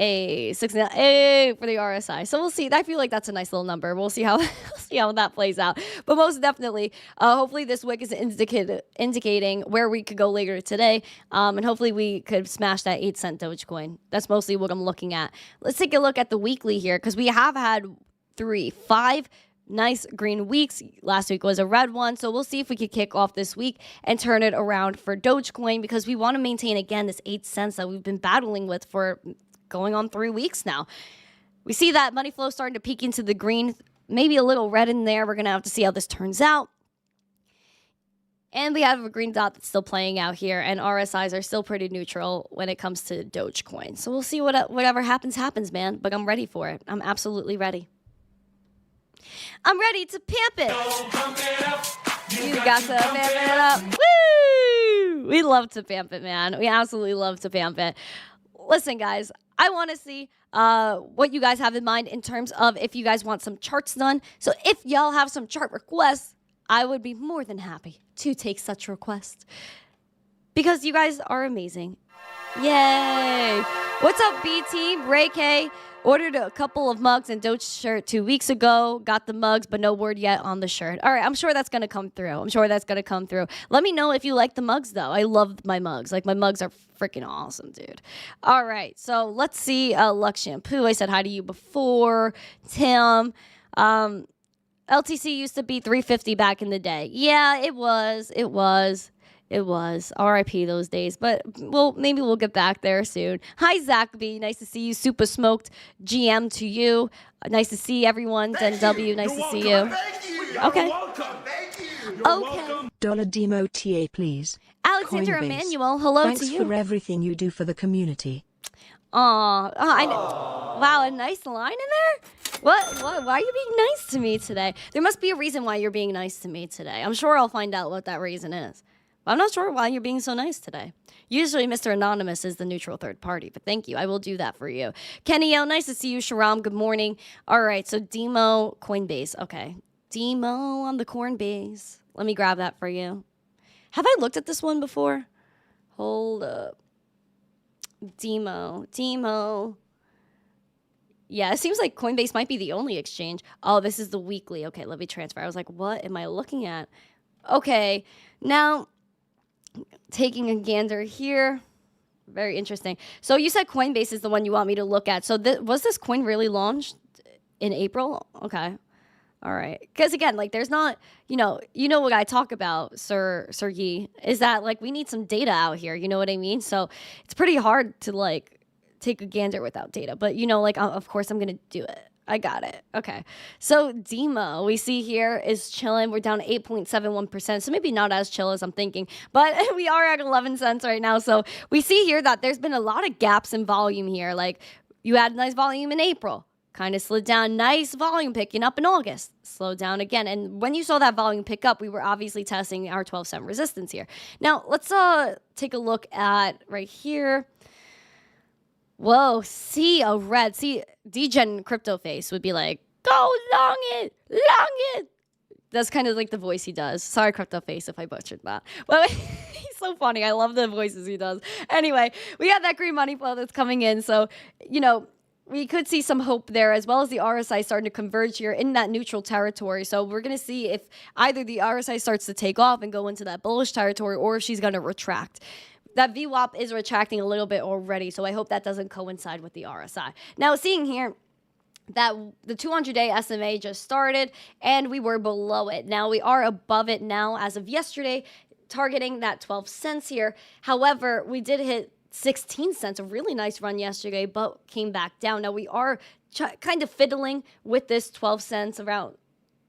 69 for the RSI. So we'll see. I feel like that's a nice little number. We'll see how that plays out. But most definitely, hopefully this wick is indicating where we could go later today, and hopefully we could smash that 8 cent Dogecoin. That's mostly what I'm looking at. Let's take a look at the weekly here, because we have had 5 nice green weeks. Last week was a red one. So we'll see if we could kick off this week and turn it around for Dogecoin, because we want to maintain, again, this 8 cents that we've been battling with for going on 3 weeks now. We see that money flow starting to peek into the green, maybe a little red in there. We're going to have to see how this turns out. And we have a green dot that's still playing out here, and RSIs are still pretty neutral when it comes to Dogecoin. So we'll see whatever happens, man. But I'm ready for it. I'm absolutely ready. I'm ready to pimp it. You got to pimp it up. Woo! We love to pimp it, man. We absolutely love to pimp it. Listen, guys, I want to see what you guys have in mind in terms of if you guys want some charts done. So if y'all have some chart requests, I would be more than happy to take such requests, because you guys are amazing. Yay! What's up, BT? Ray K. Ordered a couple of mugs and Doge shirt 2 weeks ago. Got the mugs, but no word yet on the shirt. All right, I'm sure that's going to come through. Let me know if you like the mugs, though. I love my mugs. Like, my mugs are freaking awesome, dude. All right, so let's see. Lux Shampoo, I said hi to you before. Tim. LTC used to be 350 back in the day. Yeah, it was. RIP those days. But maybe we'll get back there soon. Hi, Zach B. Nice to see you. Super smoked GM to you. Nice to see everyone. Den W. Nice to see you. Thank you. Okay. You're welcome. Thank you. You're Okay. welcome. Dollar Demo TA, please. Alexander Coinbase. Emmanuel, hello Thanks to you. for everything you do for the community. I know. Wow, a nice line in there? What? Why are you being nice to me today? There must be a reason why you're being nice to me today. I'm sure I'll find out what that reason is. But I'm not sure why you're being so nice today. Usually Mr. Anonymous is the neutral third party, but thank you. I will do that for you. Kenny L, nice to see you. Sharam, good morning. All right, so Demo, Coinbase. Okay. Demo on the Coinbase. Let me grab that for you. Have I looked at this one before? Hold up. Demo. Yeah, it seems like Coinbase might be the only exchange. Oh, this is the weekly. Okay, let me transfer. I was like, what am I looking at? Okay, now taking a gander here. Very interesting. So you said Coinbase is the one you want me to look at. So was this coin really launched in April? Okay. All right. Because again, like there's not, you know what I talk about, Sir Yi, is that like we need some data out here. You know what I mean? So it's pretty hard to like take a gander without data. But of course I'm going to do it. I got it. Okay. So Demo, we see here is chilling. We're down 8.71%. So maybe not as chill as I'm thinking, but we are at 11 cents right now. So we see here that there's been a lot of gaps in volume here. Like you had nice volume in April, kind of slid down, nice volume picking up in August, slowed down again. And when you saw that volume pick up, we were obviously testing our 12-cent resistance here. Now let's take a look at right here. Whoa, see a red. See, Degen Crypto Face would be like, go long it. That's kind of like the voice he does. Sorry, Crypto Face, if I butchered that. Well, he's so funny. I love the voices he does. Anyway, we have that green money flow that's coming in. So, we could see some hope there, as well as the RSI starting to converge here in that neutral territory. So we're going to see if either the RSI starts to take off and go into that bullish territory, or if she's going to retract. That VWAP is retracting a little bit already, so I hope that doesn't coincide with the RSI. Now, seeing here that the 200-day SMA just started, and we were below it. Now, we are above it now as of yesterday, targeting that 12 cents here. However, we did hit 16 cents, a really nice run yesterday, but came back down. Now, we are kind of fiddling with this 12 cents around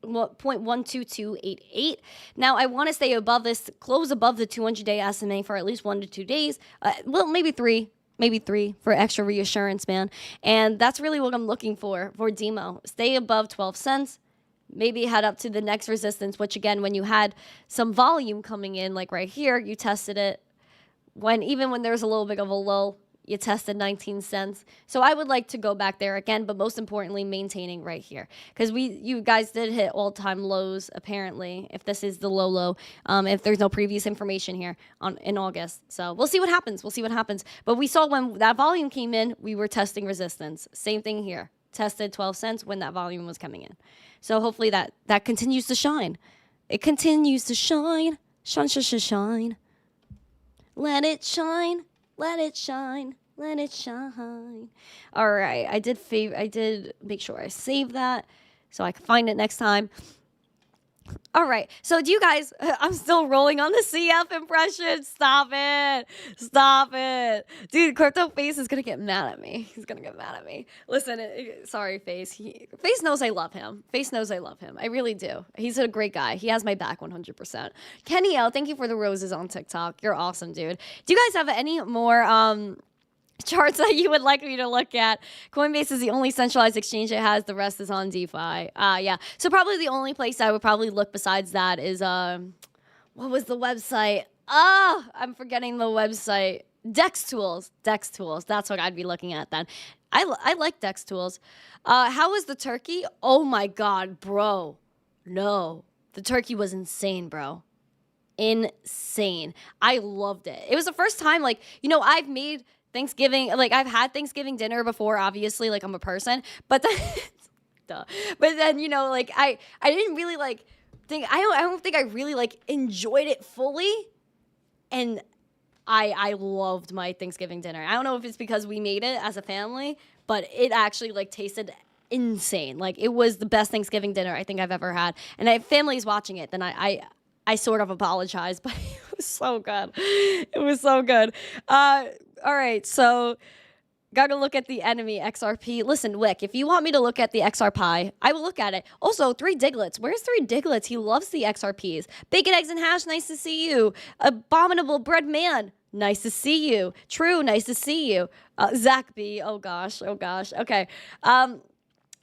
0.12288. Now, I want to stay above this, close above the 200-day SMA for at least 1 to 2 days. Maybe three for extra reassurance, man. And that's really what I'm looking for Demo. Stay above 12 cents. Maybe head up to the next resistance, which again, when you had some volume coming in, like right here, you tested it. Even when there's a little bit of a lull, you tested 19 cents. So I would like to go back there again, but most importantly, maintaining right here. Because you guys did hit all-time lows, apparently, if this is the low, if there's no previous information here in August. So we'll see what happens. But we saw when that volume came in, we were testing resistance. Same thing here. Tested 12 cents when that volume was coming in. So hopefully that continues to shine. It continues to shine. Shine. Let it shine. Let it shine. Let it shine. All right. I did make sure I save that so I can find it next time. All right. So do you guys, I'm still rolling on the CF impression. Stop it. Dude, Crypto Face is going to get mad at me. He's going to get mad at me. Listen, sorry, Face. Face knows I love him. I really do. He's a great guy. He has my back 100%. Kenny L, thank you for the roses on TikTok. You're awesome, dude. Do you guys have any more charts that you would like me to look at? Coinbase is the only centralized exchange it has. The rest is on DeFi. Yeah. So probably the only place I would probably look besides that is, what was the website? I'm forgetting the website. Dex Tools. That's what I'd be looking at then. I like Dex Tools. How was the turkey? Oh my God, bro. No. The turkey was insane, bro. Insane. I loved it. It was the first time, I've made Thanksgiving, I've had Thanksgiving dinner before, obviously, I'm a person, but then, duh. But then, I didn't really, think, I don't think I really, enjoyed it fully, and I loved my Thanksgiving dinner. I don't know if it's because we made it as a family, but it actually, tasted insane. Like, it was the best Thanksgiving dinner I think I've ever had. And if family's watching it, then I sort of apologize, but it was so good. It was so good. All right, so gotta look at the enemy XRP. Listen, Wick, if you want me to look at the XRP, I will look at it. Also, 3 Diglets. Where's 3 Diglets? He loves the XRPs. Bacon, Eggs, and Hash, nice to see you. Abominable Bread Man, nice to see you. True, nice to see you. Zach B, oh gosh. Okay.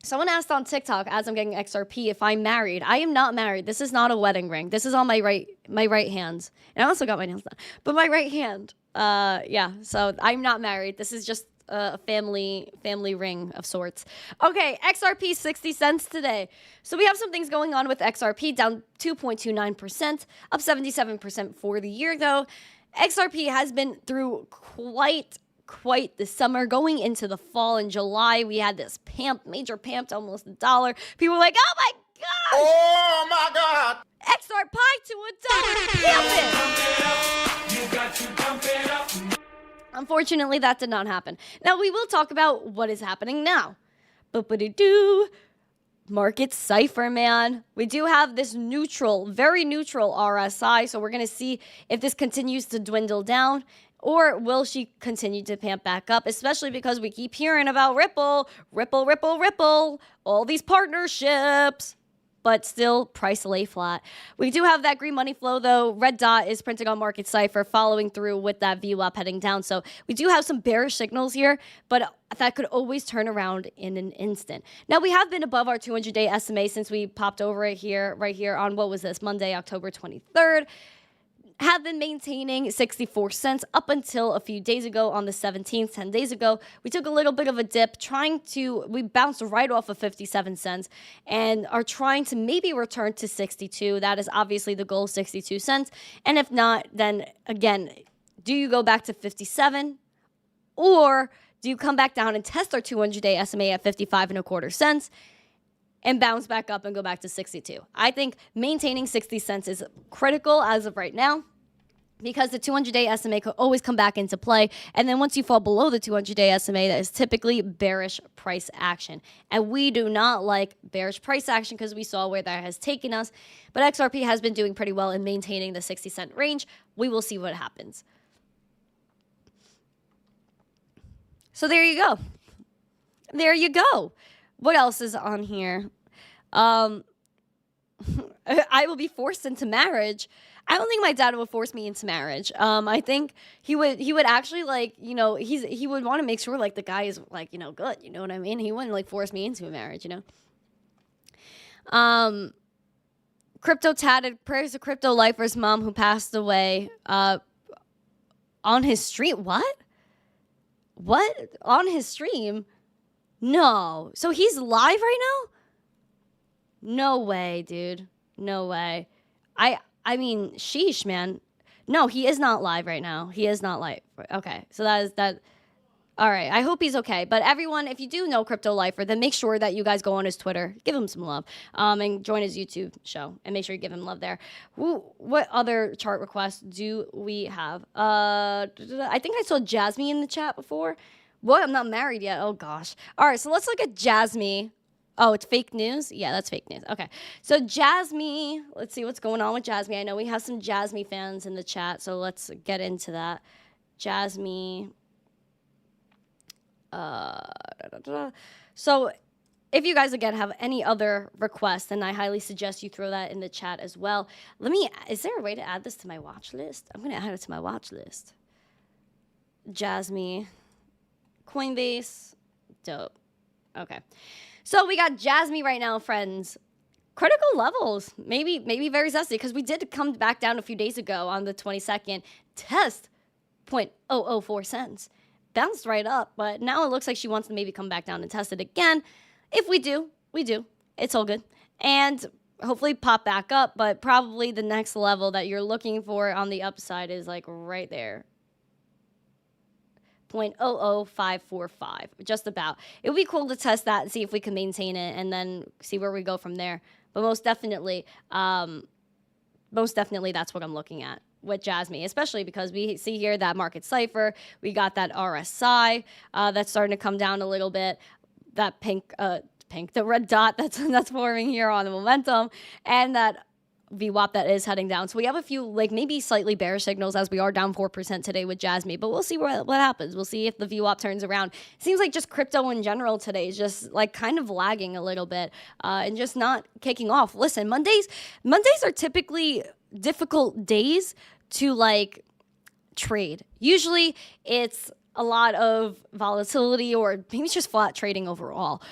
Someone asked on TikTok as I'm getting XRP if I'm married. I am not married. This is not a wedding ring. This is on my right hand. And I also got my nails done. But my right hand. Yeah, so I'm not married. This is just a family ring of sorts. Okay, XRP 60 cents today. So we have some things going on with XRP, down 2.29%, up 77% for the year though. XRP has been through quite the summer. Going into the fall in July, we had this major pamp to almost $1. People were like, oh my gosh! Oh my God! XRP to $1. Pamp it! You got to pump it up. Unfortunately, that did not happen. Now, we will talk about what is happening now. Boop-a-doo-doo. Market Cipher, man. We do have this very neutral RSI, so we're going to see if this continues to dwindle down, or will she continue to pamp back up, especially because we keep hearing about Ripple, all these partnerships. But still, price lay flat. We do have that green money flow, though. Red dot is printing on Market Cipher, following through with that VWAP heading down. So we do have some bearish signals here, but that could always turn around in an instant. Now, we have been above our 200-day SMA since we popped over it here, right here on, what was this, Monday, October 23rd. Have been maintaining 64 cents up until a few days ago on the 17th, 10 days ago. We took a little bit of a dip, we bounced right off of 57 cents and are trying to maybe return to 62. That is obviously the goal, 62 cents. And if not, then again, do you go back to 57 or do you come back down and test our 200-day SMA at 55.25 cents? And bounce back up and go back to 62. I think maintaining 60 cents is critical as of right now because the 200-day SMA could always come back into play. And then once you fall below the 200-day SMA, that is typically bearish price action. And we do not like bearish price action because we saw where that has taken us. But XRP has been doing pretty well in maintaining the 60-cent range. We will see what happens. So there you go. There you go. What else is on here? I will be forced into marriage. I don't think my dad would force me into marriage. I think he would actually he would want to make sure the guy is good. You know what I mean? He wouldn't force me into a marriage, Crypto tatted, prayers to Crypto Lifer's mom who passed away on his stream. What? On his stream? No. So he's live right now? No way, dude. No way. I mean, sheesh, man. No, he is not live right now. He is not live. Okay. So that is that. All right. I hope he's okay. But everyone, if you do know Crypto Lifer, then make sure that you guys go on his Twitter, give him some love, and join his YouTube show, and make sure you give him love there. What other chart requests do we have? I think I saw Jasmine in the chat before. What? I'm not married yet. Oh, gosh. All right, so let's look at Jasmine. Oh, it's fake news? Yeah, that's fake news. Okay. So Jasmine, let's see what's going on with Jasmine. I know we have some Jasmine fans in the chat, so let's get into that. Jasmine. So if you guys, again, have any other requests, then I highly suggest you throw that in the chat as well. Is there a way to add this to my watch list? I'm going to add it to my watch list. Jasmine. Coinbase. Dope. Okay. So we got Jasmine right now, friends. Critical levels. Maybe very zesty because we did come back down a few days ago on the 22nd. Test 0.004 cents. Bounced right up, but now it looks like she wants to maybe come back down and test it again. If we do, we do. It's all good. And hopefully pop back up, but probably the next level that you're looking for on the upside is right there. 0.00545, just about. It would be cool to test that and see if we can maintain it and then see where we go from there. But most definitely that's what I'm looking at with Jasmine, especially because we see here that Market Cipher, we got that RSI that's starting to come down a little bit. That pink pink, the red dot that's forming here on the momentum, and that VWAP that is heading down. So we have a few like maybe slightly bearish signals as we are down 4% today with Jasmine, but we'll see what happens. We'll see if the VWAP turns around. Seems like just crypto in general today is just like kind of lagging a little bit and just not kicking off. Listen, Mondays are typically difficult days to like trade. Usually it's a lot of volatility or maybe it's just flat trading overall.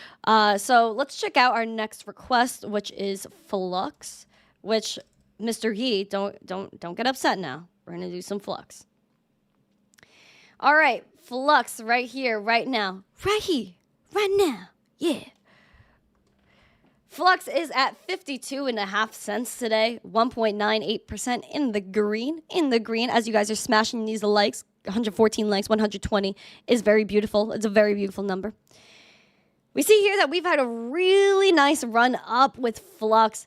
So let's check out our next request, which is FLUX. Which, Mr. Yee, don't get upset now. We're gonna do some FLUX. All right, FLUX right here, right now, right here, right now, yeah. FLUX is at 52.5 cents today, 1.98% in the green. As you guys are smashing these likes, 114 likes, 120 is very beautiful. It's a very beautiful number. We see here that we've had a really nice run up with FLUX.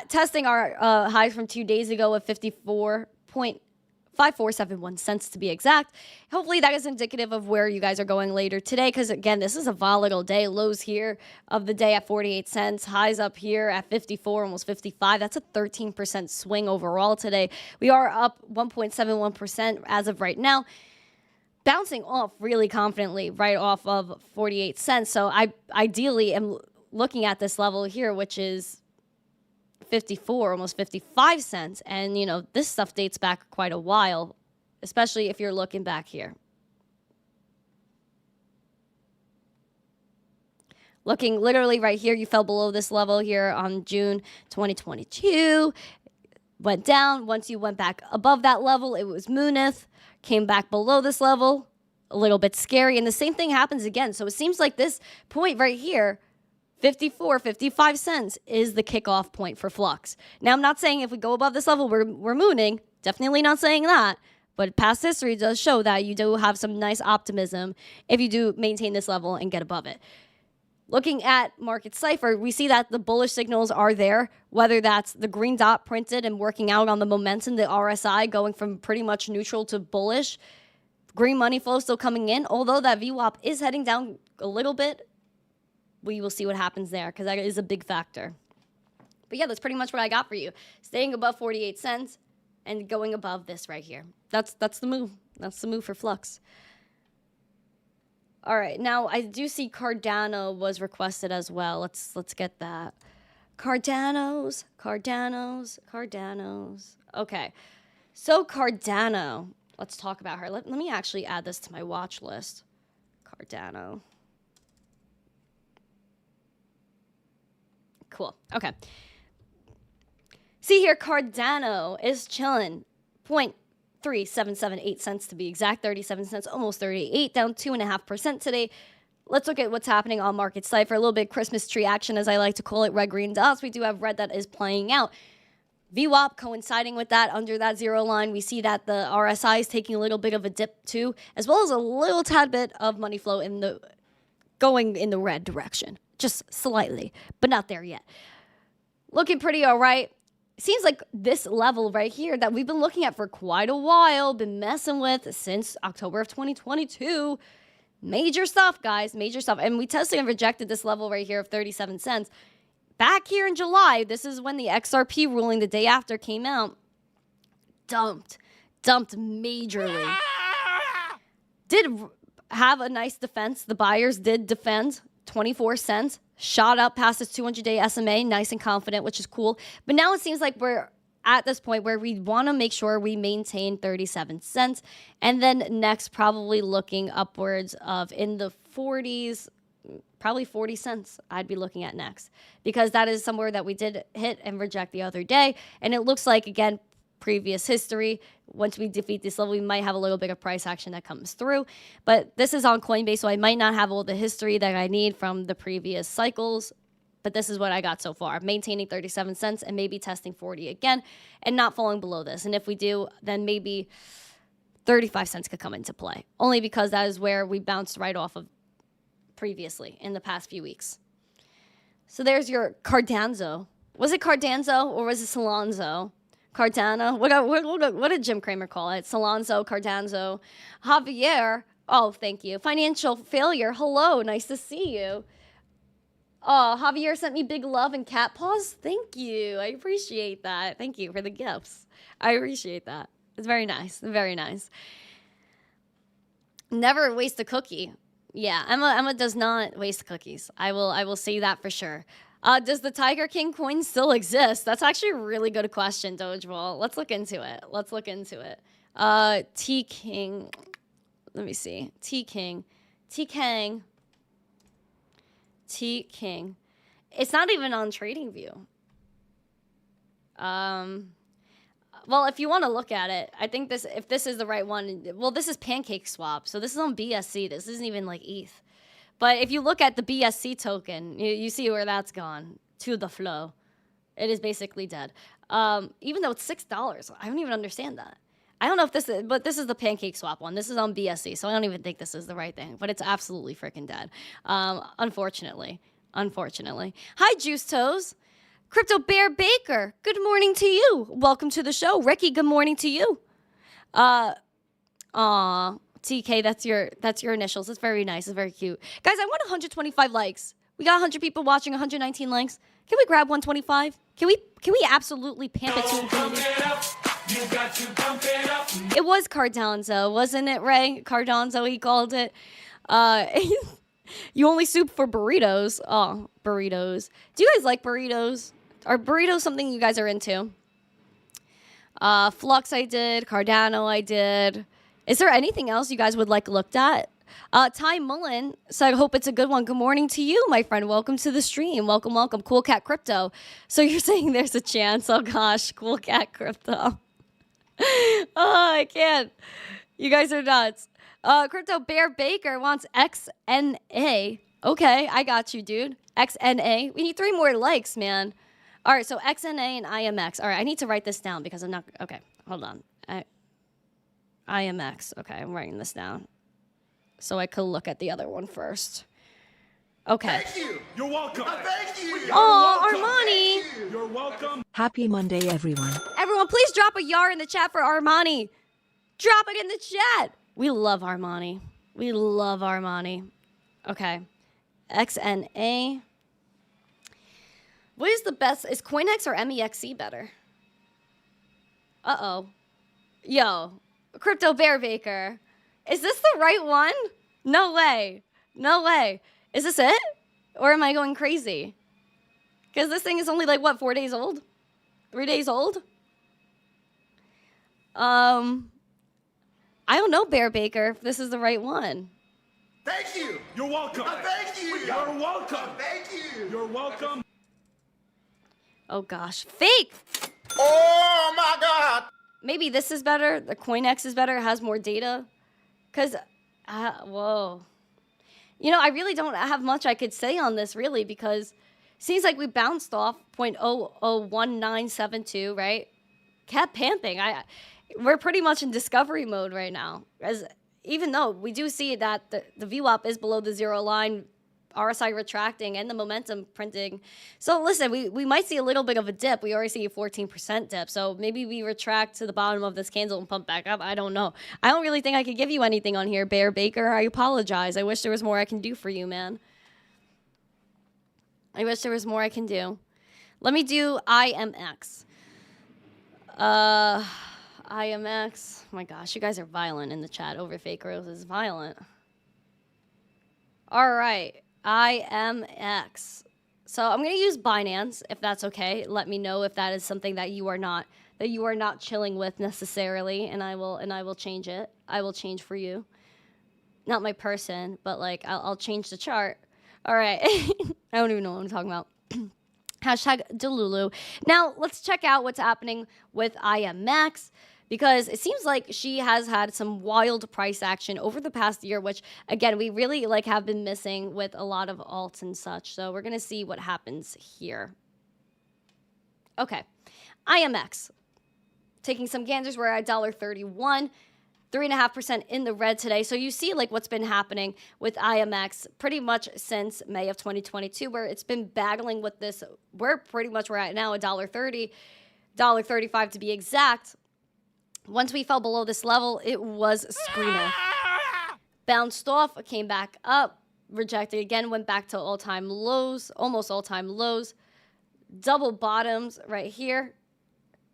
Testing our highs from 2 days ago of 54.5471 cents to be exact. Hopefully that is indicative of where you guys are going later today because, again, this is a volatile day. Lows here of the day at 48 cents. Highs up here at 54, almost 55. That's a 13% swing overall today. We are up 1.71% as of right now. Bouncing off really confidently right off of 48 cents. So I ideally am looking at this level here, which is 54, almost 55 cents. And, you know, this stuff dates back quite a while, especially if you're looking back here. Looking literally right here, you fell below this level here on June 2022. Went down. Once you went back above that level, it was Moonith. Came back below this level. A little bit scary. And the same thing happens again. So it seems like this point right here, 54, 55 cents is the kickoff point for FLUX. Now, I'm not saying if we go above this level, we're mooning. Definitely not saying that. But past history does show that you do have some nice optimism if you do maintain this level and get above it. Looking at market Cipher, we see that the bullish signals are there, whether that's the green dot printed and working out on the momentum, the RSI going from pretty much neutral to bullish. Green money flow still coming in, although that VWAP is heading down a little bit. We will see what happens there because that is a big factor. But yeah, that's pretty much what I got for you. Staying above 48 cents and going above this right here. That's the move. That's the move for FLUX. All right, now I do see Cardano was requested as well. Let's get that. Cardanos. Okay, so Cardano. Let's talk about her. Let me actually add this to my watch list. Cardano. Cool. Okay. See here, Cardano is chilling. 0.3778 cents to be exact. 37 cents, almost 38, down 2.5% today. Let's look at what's happening on market Cipher. A little bit Christmas tree action, as I like to call it, red, green dots. We do have red that is playing out. VWAP coinciding with that under that zero line. We see that the RSI is taking a little bit of a dip too, as well as a little tad bit of money flow going in the red direction. Just slightly, but not there yet. Looking pretty all right. Seems like this level right here that we've been looking at for quite a while, been messing with since October of 2022. Major stuff, guys, major stuff. And we tested and rejected this level right here of 37 cents. Back here in July, this is when the XRP ruling the day after came out. Dumped majorly. Did have a nice defense. The buyers did defend. 24 cents, shot up past this 200-day SMA, nice and confident, which is cool. But now it seems like we're at this point where we want to make sure we maintain 37 cents. And then next, probably looking upwards of in the 40s, probably 40 cents I'd be looking at next. Because that is somewhere that we did hit and reject the other day. And it looks like, again, previous history, once we defeat this level, we might have a little bit of price action that comes through. But this is on Coinbase, so I might not have all the history that I need from the previous cycles. But this is what I got so far. Maintaining 37 cents and maybe testing 40 again and not falling below this. And if we do, then maybe 35 cents could come into play. Only because that is where we bounced right off of previously in the past few weeks. So there's your Cardanzo. Was it Cardanzo or was it Salonzo? Cardano. What did Jim Cramer call it? Salonzo, Cardanzo. Javier. Oh, thank you. Financial failure. Hello. Nice to see you. Oh, Javier sent me big love and cat paws. Thank you. I appreciate that. Thank you for the gifts. I appreciate that. It's very nice. Very nice. Never waste a cookie. Yeah, Emma does not waste cookies. I will say that for sure. Does the Tiger King coin still exist? That's actually a really good question, Dodgeball. Let's look into it. T King. Let me see. T King. It's not even on TradingView. Well, if you want to look at it, I think if this is the right one, well, this is Pancake Swap, so this is on BSC. This isn't even like ETH. But if you look at the BSC token, you see where that's gone to the flow. It is basically dead. Even though it's $6, I don't even understand that. I don't know if this is, but this is the Pancake Swap one. This is on BSC, so I don't even think this is the right thing. But it's absolutely freaking dead. Unfortunately. Hi, Juice Toes. Crypto Bear Baker, good morning to you. Welcome to the show. Ricky, good morning to you. TK, that's your initials. It's very nice. It's very cute. Guys, I want 125 likes. We got 100 people watching, 119 likes. Can we grab 125? Can we absolutely pamp it to infinity? It was Cardonzo, wasn't it, Ray? Cardonzo, he called it. You only soup for burritos. Oh, burritos. Do you guys like burritos? Are burritos something you guys are into? Flux I did. Cardano I did. Is there anything else you guys would like looked at? Ty Mullen, so I hope it's a good one. Good morning to you, my friend. Welcome to the stream. Welcome. Cool Cat Crypto. So you're saying there's a chance. Oh, gosh. Cool Cat Crypto. Oh, I can't. You guys are nuts. Crypto Bear Baker wants XNA. Okay, I got you, dude. XNA. We need 3 more likes, man. All right, so XNA and IMX. All right, I need to write this down because I'm not... Okay, hold on. IMX. Okay, I'm writing this down so I could look at the other one first. Okay. Thank you. You're welcome. Thank you. Oh, Armani. You're welcome. Happy Monday, everyone. Everyone, please drop a yar in the chat for Armani. Drop it in the chat. We love Armani. Okay. XNA. What is the best? Is CoinEx or MEXC better? Uh-oh. Yo, Crypto Bear Baker. Is this the right one? No way. Is this it? Or am I going crazy? Because this thing is only like, what, 4 days old? 3 days old? I don't know, Bear Baker, if this is the right one. Thank you. You're welcome. Thank you. You're welcome. Thank you. You're welcome. Oh gosh, fake! Oh my God. Maybe this is better. The CoinEx is better. It has more data. Because, whoa. You know, I really don't have much I could say on this, really, because it seems like we bounced off 0.001972, right? Kept pamping. We're pretty much in discovery mode right now. Even though we do see that the VWAP is below the 0 line, RSI retracting, and the momentum printing. So listen, we might see a little bit of a dip. We already see a 14% dip. So maybe we retract to the bottom of this candle and pump back up. I don't know. I don't really think I could give you anything on here, Bear Baker. I apologize. I wish there was more I can do for you, man. I wish there was more I can do. Let me do IMX. IMX. Oh my gosh, you guys are violent in the chat. Over Fake Rose is violent. All right. IMX. So I'm going to use Binance, if that's okay. Let me know if that is something that you are not chilling with necessarily, and I will change it. I will change for you. Not my person, but like I'll change the chart. All right. I don't even know what I'm talking about. Hashtag Delulu. Now let's check out what's happening with IMX, because it seems like she has had some wild price action over the past year, which, again, we really have been missing with a lot of alts and such. So we're going to see what happens here. Okay. IMX. Taking some ganders. We're at $1.31. 3.5% in the red today. So you see what's been happening with IMX pretty much since May of 2022, where it's been battling with this. We're at now $1.30, $1.35 to be exact. Once we fell below this level, it was screaming. Bounced off, came back up, rejected again, went back to all-time lows, almost all-time lows, double bottoms right here,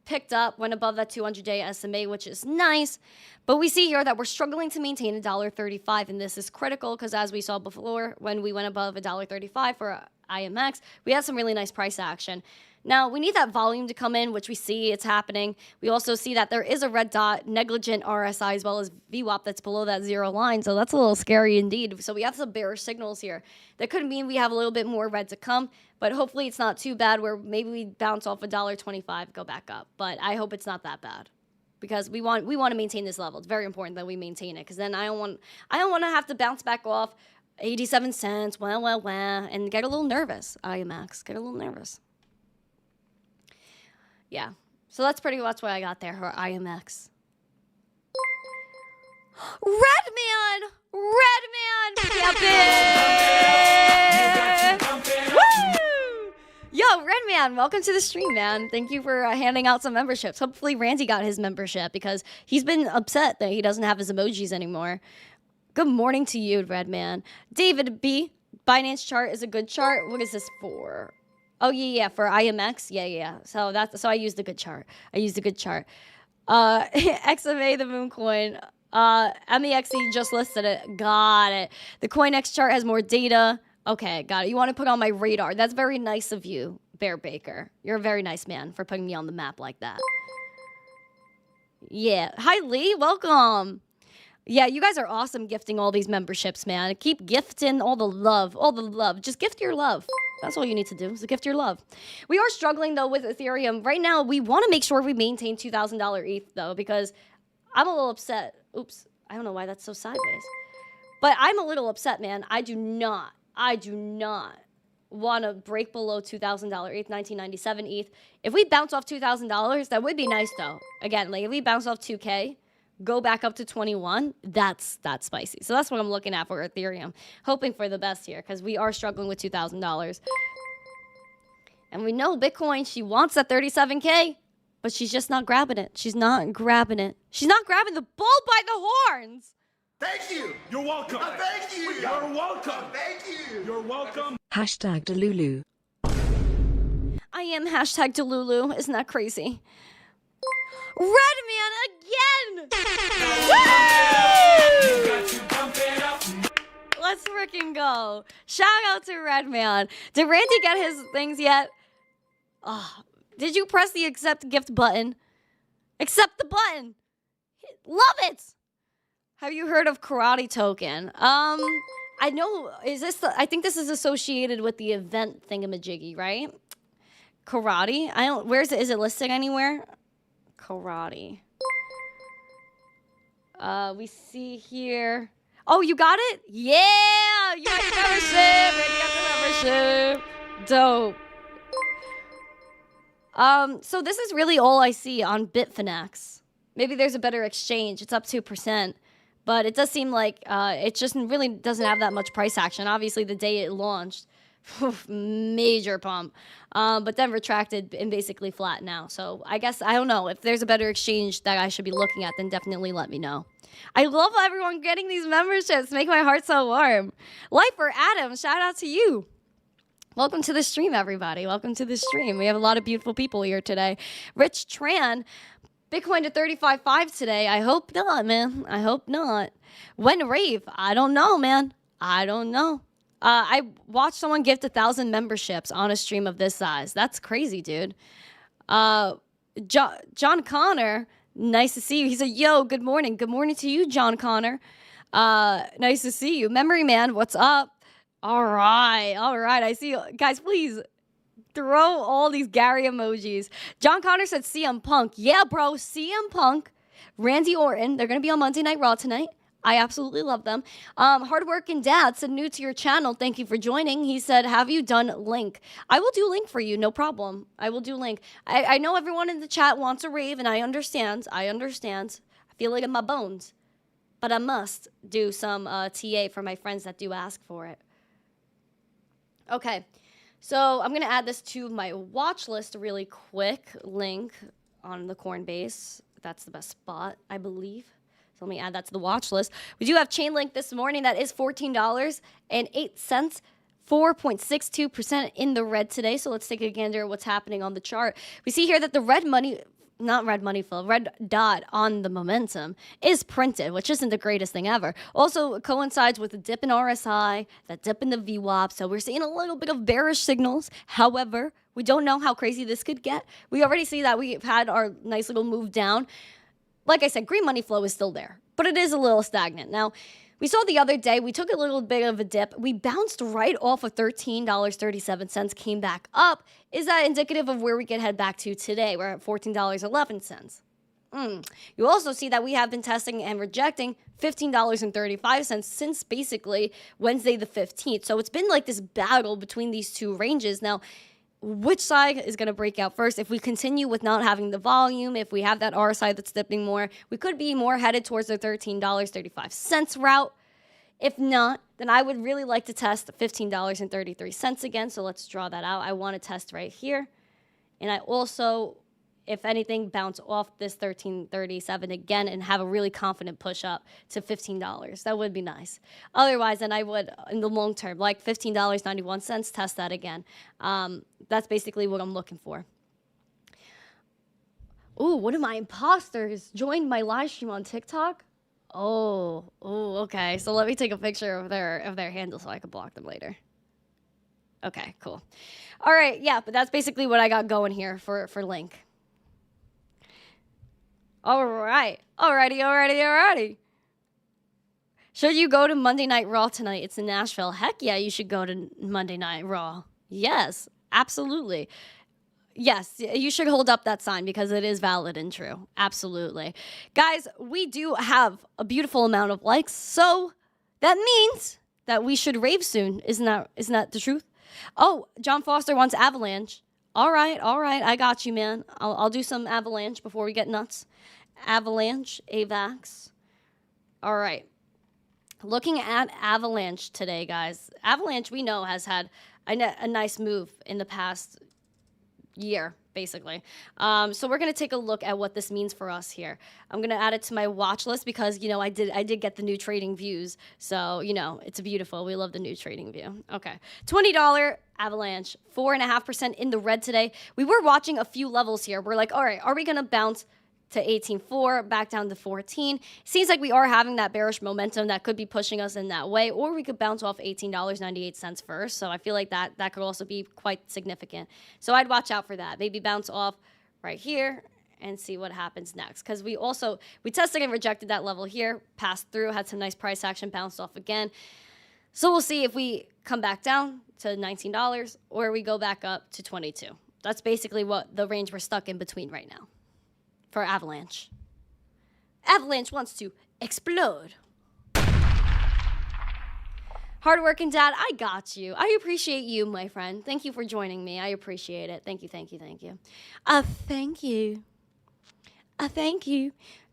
picked up, went above that 200-day SMA, which is nice. But we see here that we're struggling to maintain $1.35, and this is critical because as we saw before, when we went above $1.35 for IMX, we had some really nice price action. Now, we need that volume to come in, which we see it's happening. We also see that there is a red dot, negligent RSI, as well as VWAP that's below that zero line. So that's a little scary indeed. So we have some bearish signals here. That could mean we have a little bit more red to come, but hopefully it's not too bad where maybe we bounce off $1.25, go back up. But I hope it's not that bad because we want to maintain this level. It's very important that we maintain it because then I don't want to have to bounce back off 87 cents, and get a little nervous. IMX, get a little nervous. Yeah, so that's pretty much what I got there for IMX. Redman! Yeah, bitch! Woo! Yo, Redman, welcome to the stream, man. Thank you for handing out some memberships. Hopefully Randy got his membership because he's been upset that he doesn't have his emojis anymore. Good morning to you, Redman. David B, Binance chart is a good chart. What is this for? Oh, yeah, for IMX. Yeah. So I used the good chart. XMA, the moon coin. MEXE just listed it. Got it. The CoinX chart has more data. Okay, got it. You want to put on my radar. That's very nice of you, Bear Baker. You're a very nice man for putting me on the map like that. Yeah. Hi, Lee. Welcome. Yeah, you guys are awesome gifting all these memberships, man. Keep gifting all the love. Just gift your love. That's all you need to do is gift your love. We are struggling, though, with Ethereum. Right now, we want to make sure we maintain $2,000 ETH, though, because I'm a little upset. Oops. I don't know why that's so sideways. But I'm a little upset, man. I do not want to break below $2,000 ETH, 1997 ETH. If we bounce off $2,000, that would be nice, though. Again, like if we bounce off 2K, go back up to 21, that's spicy. So that's what I'm looking at for Ethereum. Hoping for the best here because we are struggling with $2,000. And we know Bitcoin, she wants that 37K, but she's just not grabbing it. She's not grabbing it. She's not grabbing the bull by the horns. Thank you. You're welcome. Thank you. You're welcome. Thank you. You're welcome. Hashtag Delulu. I am hashtag Delulu. Isn't that crazy? Redman again! Woo! Let's freaking go. Shout out to Redman. Did Randy get his things yet? Oh, did you press the accept gift button? Accept the button. Love it. Have you heard of Karate Token? I know, I think this is associated with the event thingamajiggy, right? Karate? Is it listed anywhere? Karate. We see here. Oh, you got it? Yeah! You got the membership! You got the membership! Dope. So this is really all I see on Bitfinex. Maybe there's a better exchange. It's up 2%. But it does seem like it just really doesn't have that much price action. Obviously, the day it launched, major pump. But then retracted and basically flat now. So I guess, I don't know. If there's a better exchange that I should be looking at, then definitely let me know. I love everyone getting these memberships. Make my heart so warm. Lifer Adam, shout out to you. Welcome to the stream, everybody. Welcome to the stream. We have a lot of beautiful people here today. Rich Tran, Bitcoin to 35.5 today. I hope not, man. I hope not. When rave? I don't know, man. I don't know. I watched someone gift 1,000 memberships on a stream of this size. That's crazy, dude. John Connor, nice to see you. He said, yo, good morning. Good morning to you, John Connor. Nice to see you. Memory Man, what's up? All right. I see you. Guys, please throw all these Gary emojis. John Connor said CM Punk. Yeah, bro, CM Punk. Randy Orton. They're going to be on Monday Night Raw tonight. I absolutely love them. Hardworking Dad said, new to your channel. Thank you for joining. He said, have you done Link? I will do Link for you. No problem. I will do Link. I know everyone in the chat wants a rave, and I understand. I feel it in my bones. But I must do some TA for my friends that do ask for it. Okay. So I'm going to add this to my watch list really quick. Link on the Coinbase. That's the best spot, I believe. So So let me add that to the watch list. We do have Chainlink this morning. That is $14.08. 4.62% in the red today. So let's take a gander at what's happening on the chart. We see here that the red dot on the momentum is printed, which isn't the greatest thing ever. Also coincides with the dip in RSI, that dip in the VWAP. So we're seeing a little bit of bearish signals. However, we don't know how crazy this could get. We already see that we've had our nice little move down. Like I said, green money flow is still there, but it is a little stagnant. Now, we saw the other day, we took a little bit of a dip. We bounced right off of $13.37, came back up. Is that indicative of where we could head back to today? We're at $14.11. You also see that we have been testing and rejecting $15.35 since basically Wednesday the 15th. So it's been like this battle between these two ranges. Now, which side is going to break out first? If we continue with not having the volume, if we have that RSI that's dipping more, we could be more headed towards the $13.35 route. If not, then I would really like to test $15.33 again. So let's draw that out. I want to test right here. And I also, if anything, bounce off this $13.37 again and have a really confident push up to $15. That would be nice. Otherwise, then I would, in the long term, like $15.91, test that again. That's basically what I'm looking for. Ooh, one of my imposters joined my live stream on TikTok. Oh, okay. So let me take a picture of their handle so I can block them later. Okay, cool. All right, yeah, but that's basically what I got going here for Link. All right. Alrighty. Should you go to Monday Night Raw tonight? It's in Nashville. Heck yeah, you should go to Monday Night Raw. Yes, absolutely. Yes, you should hold up that sign because it is valid and true. Absolutely. Guys, we do have a beautiful amount of likes, so that means that we should rave soon. Isn't that the truth? Oh, John Foster wants Avalanche. All right. I got you, man. I'll do some Avalanche before we get nuts. Avalanche, AVAX. All right. Looking at Avalanche today, guys. Avalanche, we know, has had a nice move in the past year, basically. So we're going to take a look at what this means for us here. I'm going to add it to my watch list because, you know, I did get the new trading views. So, you know, it's beautiful. We love the new trading view. Okay. $20 Avalanche, 4.5% in the red today. We were watching a few levels here. We're like, all right, are we going to bounce to 18.4, back down to 14? Seems like we are having that bearish momentum that could be pushing us in that way, or we could bounce off $18.98 first. So I feel like that could also be quite significant. So I'd watch out for that. Maybe bounce off right here and see what happens next. Because we tested and rejected that level here, passed through, had some nice price action, bounced off again. So we'll see if we come back down to $19 or we go back up to 22. That's basically what the range we're stuck in between right now for Avalanche. Avalanche wants to explode. Hardworking dad, I got you. I appreciate you, my friend. Thank you for joining me. I appreciate it. Thank you. Thank you.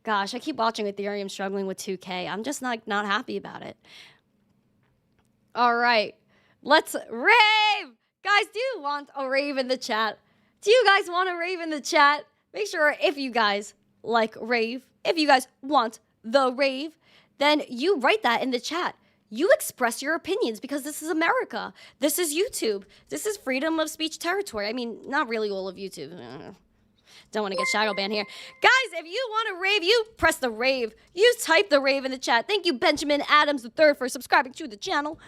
Gosh, I keep watching Ethereum struggling with 2K. I'm just not happy about it. All right, let's rave. Guys, do you want a rave in the chat? Do you guys want a rave in the chat? Make sure if you guys like rave, if you guys want the rave, then you write that in the chat. You express your opinions because this is America. This is YouTube. This is freedom of speech territory. I mean, not really all of YouTube. Don't want to get shadow banned here. Guys, if you want to rave, you press the rave. You type the rave in the chat. Thank you, Benjamin Adams III, for subscribing to the channel.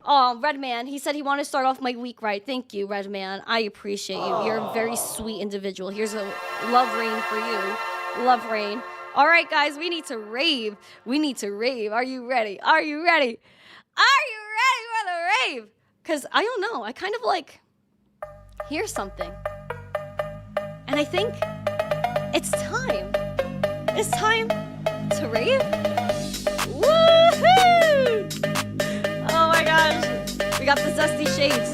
Oh, Redman, he said he wanted to start off my week right. Thank you, Redman. I appreciate you. You're a very sweet individual. Here's a love rain for you. Love rain. All right, guys, we need to rave. Are you ready? Are you ready for the rave? Because I don't know. I kind of like hear something. And I think it's time. It's time to rave. Woohoo! Oh my gosh. We got the zesty shades.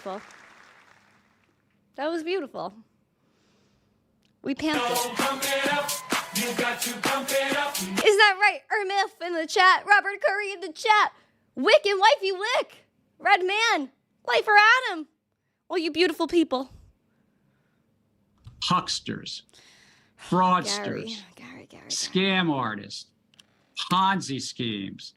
beautiful. That was beautiful. We panted. Pump it up. You got to pump it up. Is that right? Ermif in the chat. Robert Curry in the chat. Wick and Wifey Wick. Red Man. Lifer Adam. All you beautiful people. Hucksters, fraudsters, Gary. scam artists, Ponzi schemes.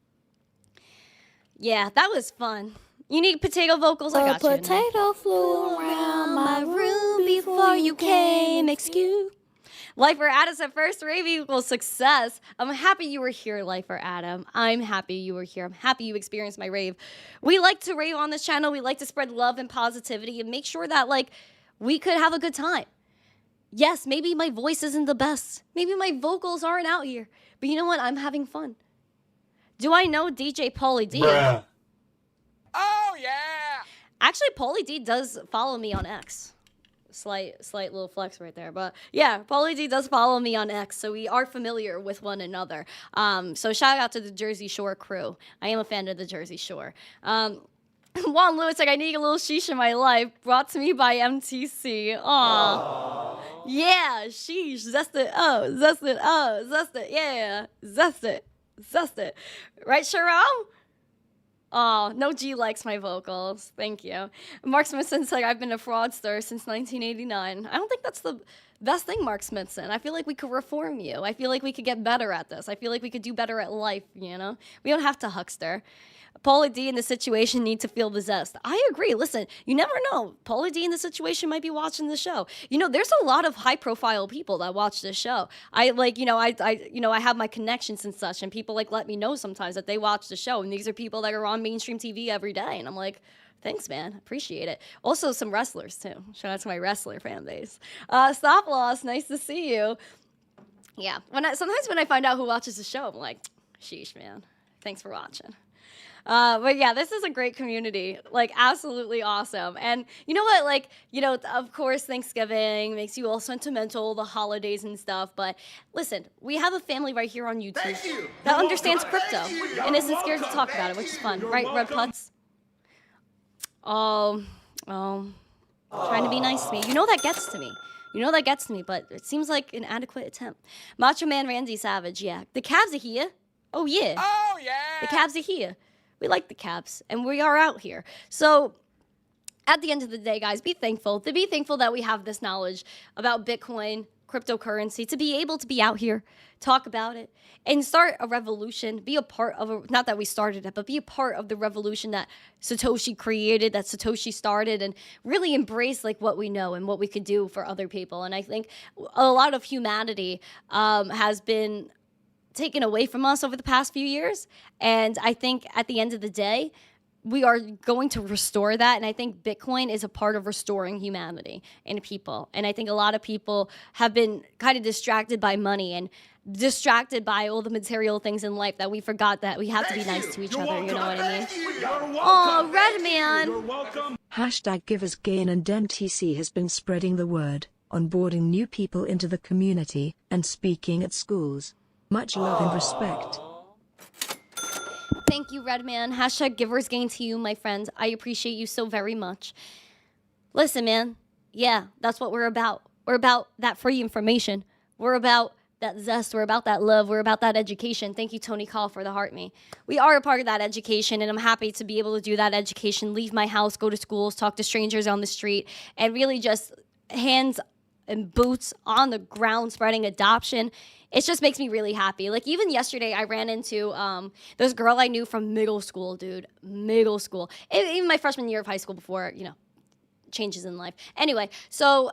Yeah, that was fun. You need potato vocals? I got you. Potato flew around my room before you came. Excuse. Lifer Adam said first rave equals success. I'm happy you were here, Lifer Adam. I'm happy you were here. I'm happy you experienced my rave. We like to rave on this channel. We like to spread love and positivity and make sure that like we could have a good time. Yes, maybe my voice isn't the best. Maybe my vocals aren't out here. But you know what? I'm having fun. Do I know DJ Pauly D? Bruh. Oh, yeah. Actually, Pauly D does follow me on X. Slight little flex right there. But yeah, Pauly D does follow me on X, so we are familiar with one another. So shout out to the Jersey Shore crew. I am a fan of the Jersey Shore. Juan Lewis, like, I need a little sheesh in my life. Brought to me by MTC. Aww. Yeah, sheesh. Zest it. Oh, zest it. Oh, zest it. Yeah. Zest it. Zest it. Right, Sharon? Oh, no G likes my vocals. Thank you. Mark Smithson said, I've been a fraudster since 1989. I don't think that's the best thing, Mark Smithson. I feel like we could reform you. I feel like we could get better at this. I feel like we could do better at life, you know? We don't have to huckster. Pauly D in the situation need to feel the zest. I agree. Listen, you never know. Pauly D in the situation might be watching the show. You know, there's a lot of high-profile people that watch this show. I have my connections and such, and people like let me know sometimes that they watch the show, and these are people that are on mainstream TV every day, and I'm like, thanks, man. Appreciate it. Also, some wrestlers too. Shout out to my wrestler fan base. Stop Loss, nice to see you. Yeah, sometimes when I find out who watches the show, I'm like, sheesh, man. Thanks for watching. But yeah, this is a great community, like absolutely awesome. And you know what, like, you know, of course, Thanksgiving makes you all sentimental, the holidays and stuff. But listen, we have a family right here on YouTube that understands crypto and isn't scared to talk about it, which is fun, right, Red Putz? Oh, trying to be nice to me. You know that gets to me. You know that gets to me, but it seems like an adequate attempt. Macho Man Randy Savage, yeah. The Cavs are here. Oh, yeah. Oh, yeah. The Cavs are here. We like the Cavs, and we are out here. So at the end of the day, guys, be thankful. To be thankful that we have this knowledge about Bitcoin, cryptocurrency, to be able to be out here, talk about it, and start a revolution, be a part of not that we started it, but be a part of the revolution that Satoshi created, that Satoshi started, and really embrace like what we know and what we could do for other people. And I think a lot of humanity has been taken away from us over the past few years. And I think at the end of the day, we are going to restore that. And I think Bitcoin is a part of restoring humanity and people. And I think a lot of people have been kind of distracted by money and distracted by all the material things in life that we forgot that we have to be nice to each other. You know what I mean? Oh, Red Man. You're welcome. Hashtag Givers Gain and MTC has been spreading the word, onboarding new people into the community, and speaking at schools. Much love and respect. Thank you, Redman. Hashtag Givers Gain to you, my friend. I appreciate you so very much. Listen, man. Yeah, that's what we're about. We're about that free information. We're about that zest. We're about that love. We're about that education. Thank you, Tony Call, for the heart me. We are a part of that education, and I'm happy to be able to do that education, leave my house, go to schools, talk to strangers on the street, and really just hands and boots on the ground spreading adoption. It just makes me really happy. Like, even yesterday, I ran into this girl I knew from middle school, dude. Middle school. Even my freshman year of high school before, you know, changes in life. Anyway, so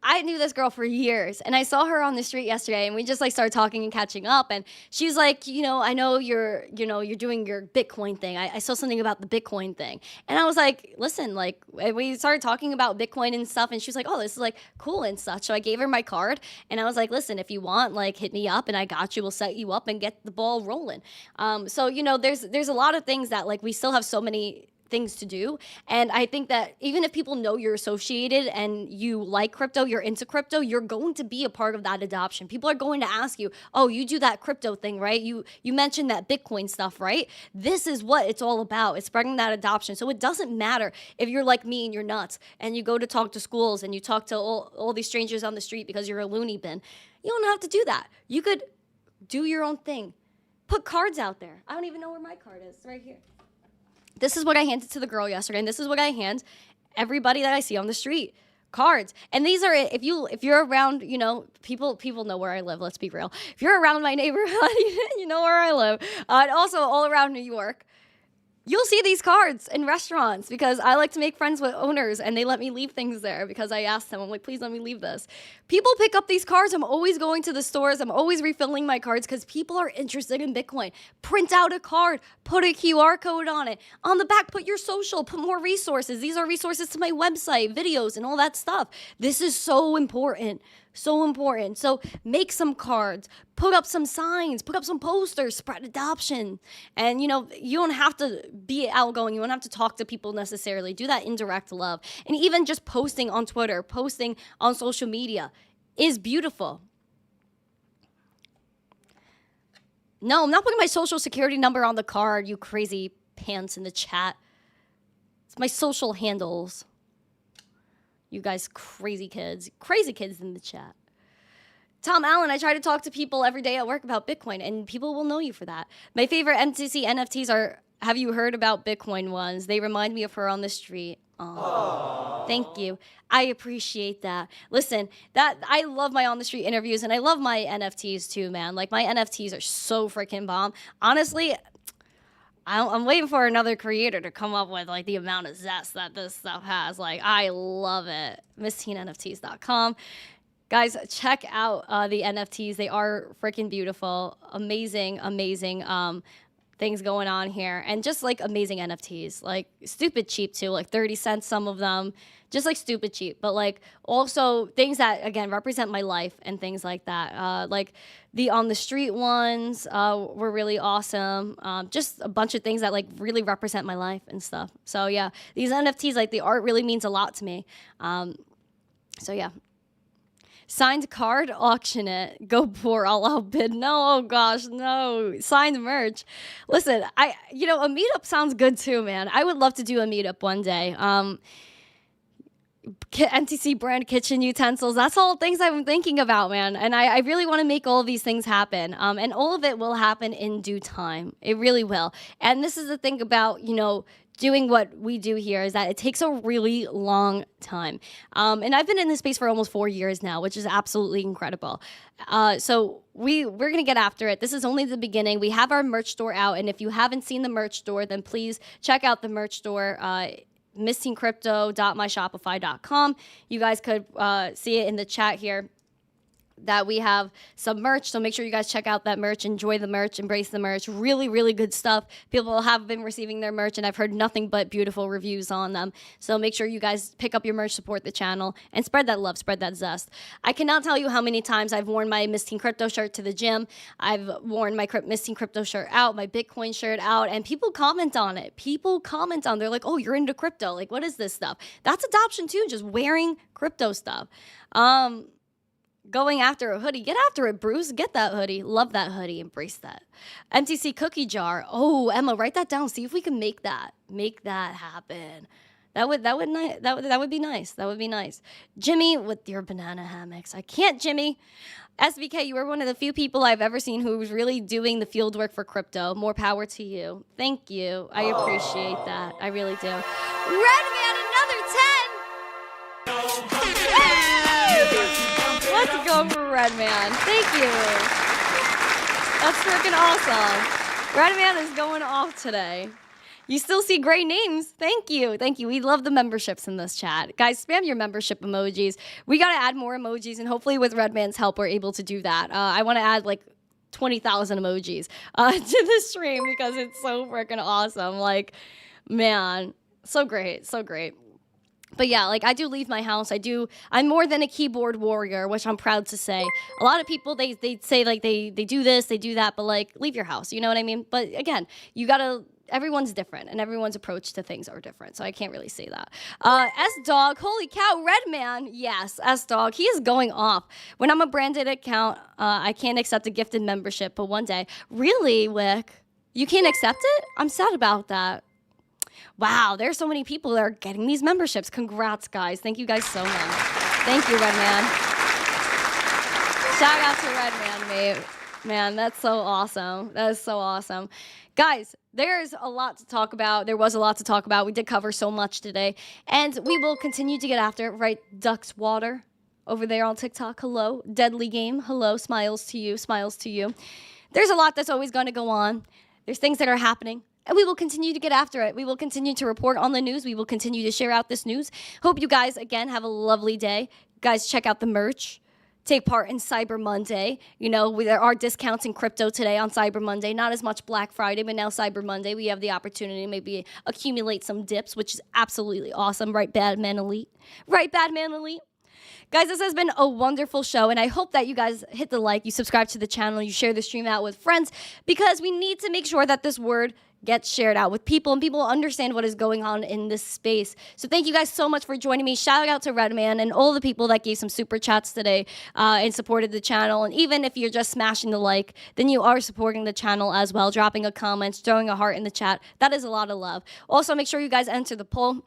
I knew this girl for years, and I saw her on the street yesterday, and we just like started talking and catching up. And she's like, you know, I know you're doing your Bitcoin thing. I saw something about the Bitcoin thing, and I was like, listen, like, we started talking about Bitcoin and stuff, and she was like, oh, this is like cool and such. So I gave her my card, and I was like, listen, if you want, like, hit me up, and I got you. We'll set you up and get the ball rolling. So you know, there's a lot of things that like we still have so many things to do. And I think that even if people know you're associated and you like crypto, you're into crypto, you're going to be a part of that adoption. People are going to ask you, oh, you do that crypto thing, right? You mentioned that Bitcoin stuff, right? This is what it's all about. It's spreading that adoption. So it doesn't matter if you're like me and you're nuts and you go to talk to schools and you talk to all these strangers on the street because you're a loony bin. You don't have to do that. You could do your own thing. Put cards out there. I don't even know where my card is. It's right here. This is what I handed to the girl yesterday, and this is what I hand everybody that I see on the street. Cards. And these are, if you're around, you know, people know where I live, let's be real. If you're around my neighborhood, you know where I live. And also all around New York. You'll see these cards in restaurants because I like to make friends with owners and they let me leave things there because I asked them, I'm like, please let me leave this. People pick up these cards. I'm always going to the stores. I'm always refilling my cards because people are interested in Bitcoin. Print out a card, put a QR code on it. On the back, put your social, put more resources. These are resources to my website, videos, and all that stuff. This is so important. So important. So make some cards, put up some signs, put up some posters, spread adoption. And, you know, you don't have to be outgoing. You don't have to talk to people necessarily. Do that indirect love. And even just posting on Twitter, posting on social media is beautiful. No, I'm not putting my social security number on the card, you crazy pants in the chat. It's my social handles. You guys crazy kids in the chat. Tom Allen, I try to talk to people every day at work about Bitcoin, and people will know you for that. My favorite MTC NFTs are, have you heard about Bitcoin ones? They remind me of her on the street. Aww. Thank you. I appreciate that. Listen, I love my on the street interviews, and I love my NFTs too, man. Like, my NFTs are so freaking bomb. Honestly, I'm waiting for another creator to come up with like the amount of zest that this stuff has. Like, I love it. missteencrypto.com. Guys, check out the NFTs. They are freaking beautiful. Amazing, amazing things going on here. And just like amazing NFTs. Like stupid cheap too, like 30 cents some of them. Just like stupid cheap, but like also things that, again, represent my life and things like that. Like the on the street ones were really awesome. Just a bunch of things that like really represent my life and stuff. So yeah, these NFTs, like the art really means a lot to me. So yeah. Signed card, auction it. Go poor, I'll outbid. No, oh gosh, no. Signed merch. Listen, a meetup sounds good too, man. I would love to do a meetup one day. NTC brand kitchen utensils. That's all things I'm thinking about, man. And I really want to make all of these things happen. And all of it will happen in due time. It really will. And this is the thing about, doing what we do here is that it takes a really long time. And I've been in this space for almost 4 years now, which is absolutely incredible. So we're going to get after it. This is only the beginning. We have our merch store out. And if you haven't seen the merch store, then please check out the merch store. missteencrypto.myshopify.com. You guys could see it in the chat here that we have some merch, so make sure you guys check out that merch. Enjoy the merch, embrace the merch. Really, really good stuff. People have been receiving their merch, and I've heard nothing but beautiful reviews on them. So make sure you guys pick up your merch, support the channel, and spread that love, spread that zest. I cannot tell you how many times I've worn my Miss Teen Crypto shirt to the gym. I've worn my Miss Teen Crypto shirt out, my Bitcoin shirt out, and people comment on it. They're like, oh, you're into crypto. Like, what is this stuff? That's adoption too, just wearing crypto stuff. Going after a hoodie. Get after it, Bruce. Get that hoodie. Love that hoodie. Embrace that. MTC cookie jar. Oh, Emma, write that down. See if we can make that. Make that happen. That would be nice. That would be nice. Jimmy with your banana hammocks. I can't, Jimmy. SVK, you are one of the few people I've ever seen who was really doing the field work for crypto. More power to you. Thank you. I appreciate that. I really do. Redman, another 10. Let's go for Redman. Thank you. That's freaking awesome. Redman is going off today. You still see great names. Thank you. Thank you. We love the memberships in this chat. Guys, spam your membership emojis. We got to add more emojis, and hopefully with Redman's help, we're able to do that. I want to add like 20,000 emojis to the stream because it's so freaking awesome. Like, man, so great. So great. But yeah, like I do leave my house. I'm more than a keyboard warrior, which I'm proud to say. A lot of people, they say like they do this, they do that, but like leave your house. You know what I mean? But again, you gotta everyone's different and everyone's approach to things are different. So I can't really say that. S-Dog, holy cow, Red Man. Yes, S-Dog, he is going off. When I'm a branded account, I can't accept a gifted membership, but one day. Really, Wick? You can't accept it? I'm sad about that. Wow, there's so many people that are getting these memberships. Congrats, guys. Thank you guys so much. Thank you, Red Man. Shout out to Red Man, mate. Man, that's so awesome. That is so awesome. Guys, there's a lot to talk about. There was a lot to talk about. We did cover so much today. And we will continue to get after it, right? Ducks Water over there on TikTok. Hello. Deadly Game. Hello. Smiles to you. Smiles to you. There's a lot that's always going to go on. There's things that are happening. And we will continue to get after it. We will continue to report on the news. We will continue to share out this news. Hope you guys, again, have a lovely day. Guys, check out the merch. Take part in Cyber Monday. You know, there are discounts in crypto today on Cyber Monday. Not as much Black Friday, but now Cyber Monday, we have the opportunity to maybe accumulate some dips, which is absolutely awesome. Right, Badman Elite? Right, Badman Elite? Guys, this has been a wonderful show, and I hope that you guys hit the like, you subscribe to the channel, you share the stream out with friends, because we need to make sure that this word gets shared out with people and people understand what is going on in this space. So thank you guys so much for joining me. Shout out to Redman and all the people that gave some super chats today and supported the channel. And even if you're just smashing the like, then you are supporting the channel as well, dropping a comment, throwing a heart in the chat. That is a lot of love. Also, make sure you guys enter the poll.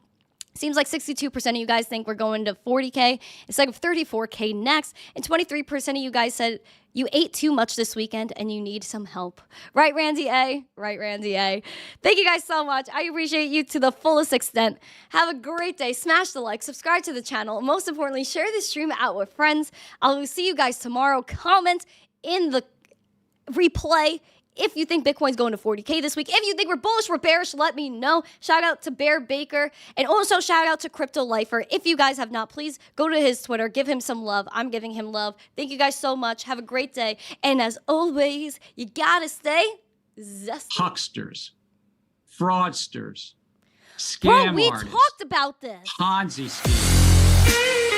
Seems like 62% of you guys think we're going to 40K. It's like 34K next. And 23% of you guys said you ate too much this weekend and you need some help. Right, Randy A? Right, Randy A? Thank you guys so much. I appreciate you to the fullest extent. Have a great day. Smash the like, subscribe to the channel. And most importantly, share this stream out with friends. I will see you guys tomorrow. Comment in the replay if you think Bitcoin's going to 40K this week. If you think we're bullish, we're bearish, let me know. Shout out to Bear Baker. And also shout out to Crypto Lifer. If you guys have not, please go to his Twitter. Give him some love. I'm giving him love. Thank you guys so much. Have a great day. And as always, you gotta stay zesty. Hucksters, fraudsters, Bro, scam we artists, talked about this. Ponzi schemes.